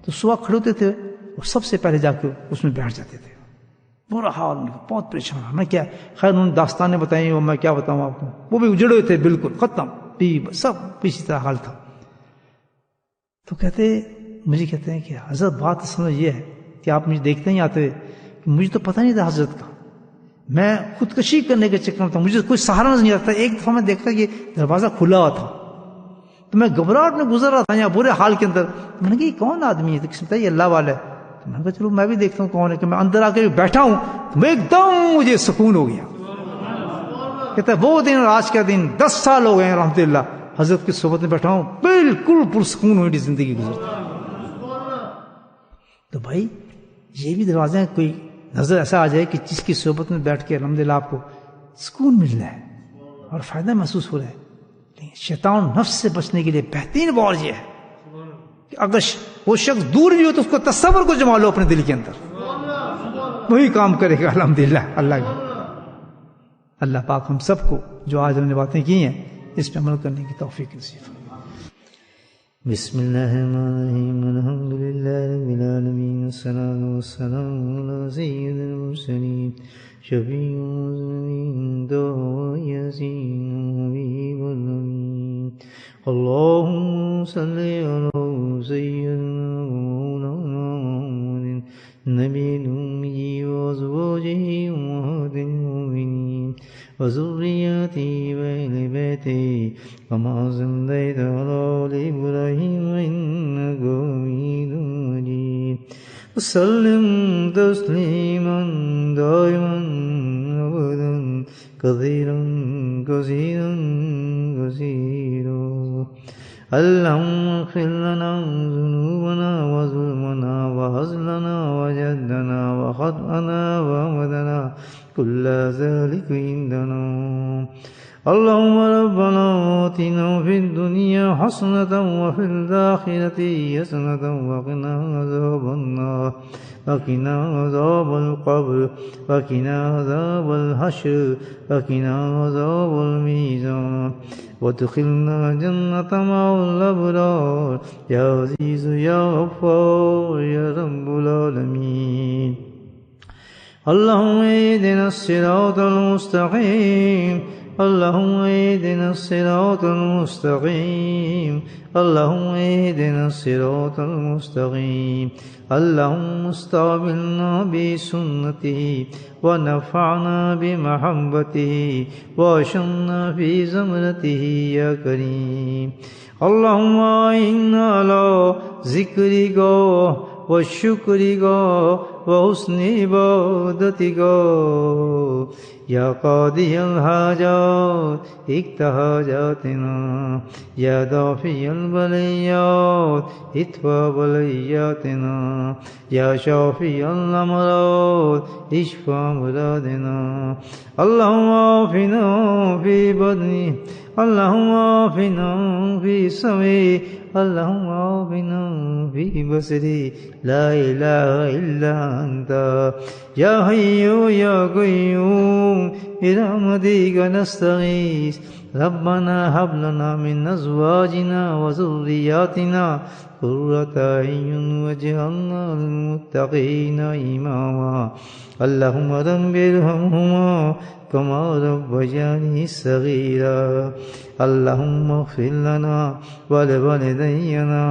تو صبح کھڑے ہوتے تھے اور سب سے پہلے جا کے اس میں بیٹھ جاتے تھے. برا حال ان کا، بہت پریشان. میں کیا خیر انہوں نے داستانیں بتائیں اور میں کیا بتاؤں آپ کو، وہ بھی اجڑے ہوئے تھے بالکل ختم، سب اسی طرح حال تھا. تو مجھے کہتے ہیں کہ حضرت بات سمجھ یہ ہے کہ آپ مجھے دیکھتے ہی آتے ہوئے، مجھے تو پتہ نہیں تھا حضرت کا، میں خودکشی کرنے کے چکر میں تھا، مجھے کوئی سہارا نہیں آتا. ایک دفعہ میں دیکھتا کہ دروازہ کھلا ہوا تھا تو میں گھبراہٹ میں گزر رہا تھا یہاں برے حال کے اندر. میں نے کہا یہ کون آدمی ہے؟ تو کسی نے کہا یہ اللہ والا ہے. تو میں نے کہا چلو میں بھی دیکھتا ہوں کون ہے. کہ میں اندر آ کے بیٹھا ہوں تو میں ایک دم مجھے سکون ہو گیا. کہتا ہے وہ دن اور آج کا دن 10 سال ہو گئے ہیں الحمدللہ حضرت کی صحبت میں بیٹھا ہوں، بالکل پرسکون ہوئی زندگی گزرتی. تو بھائی یہ بھی دروازے ہیں، کوئی نظر ایسا آ جائے کہ جس کی صحبت میں بیٹھ کے الحمدللہ آپ کو سکون مل رہا ہے اور فائدہ محسوس ہو رہا ہے. لیکن شیطان نفس سے بچنے کے لیے بہترین بار یہ ہے کہ اگر وہ شخص دور بھی ہو تو اس کو تصور کو جما لو اپنے دل کے اندر، وہی کام کرے گا الحمدللہ. اللہ پاک ہم سب کو جو آج ہم نے باتیں کی ہیں اس پہ عمل کرنے کی توفیق نصیب فرمائے. بسم اللہ الرحمن الرحیم، الحمد للہ رب العالمین، والصلاة والسلام علی سید المرسلین، شفیع المذنبین، دعوی یاسین حبیب الامین. اللہم صلی علی سیدنا مولانا محمد نبی الامی وازواجہ امہات المؤمنین وذریاتہ واہل بیتہ کما صلیت علی آل ابراہیم انک حمید مجید. وسلم تسلیما دائما ابدا کثیرا کثیرا کثیرا. اللہم اغفر لنا ذنوبنا وظلمنا وهزلنا وجدنا وخطأنا وعمدنا كل ذلك عندنا. اللهم ربنا آتنا في الدنيا حسنة وفي الآخرة حسنة وقنا عذاب النار وقنا عذاب القبر وقنا عذاب الحشر وقنا عذاب الميزان وادخلنا جنة مع الأبرار يا عزيز يا غفار يا رب العالمين. اللهم اهدنا الصراط المستقيم، اللهم اهدنا الصراط المستقيم، اللهم اهدنا الصراط المستقيم. اللهم استعملنا بسنته ونفعنا بمحبته واشرنا في زمرته يا كريم. اللهم إنا على ذكرك وشكرك وحسن عبادتك یا قاضی الحاجات اقض حاجاتنا، یا دافع البلیات ادفع بلیاتنا، یا شافی الامراض اشفع مرادنا. اللهم عافنا في بدني، اللهم عافنا في سمعي، اللهم عافنا في بصري، لا إله إلا أنت يا حي يا قيوم برحمتك نستغيث. ربنا هب لنا من أزواجنا وذرياتنا قرة أعين واجعلنا للمتقين إماما. اللهم رب ارحمهما كما ربياني صغيرا. اللهم اغفر لنا ولوالدينا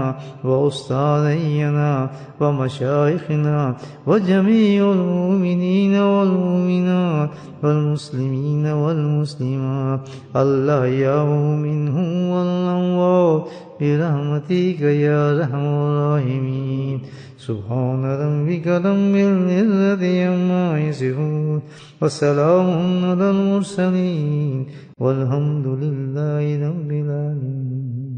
وأستاذينا ومشايخنا وجميع المؤمنين والمؤمنات والمسلمين والمسلمات الأحياء منهم والأموات برحمتك يا أرحم الراحمين. سبحان ربك رب العزة عما يصفون وسلام على المرسلين والحمد لله رب العالمين.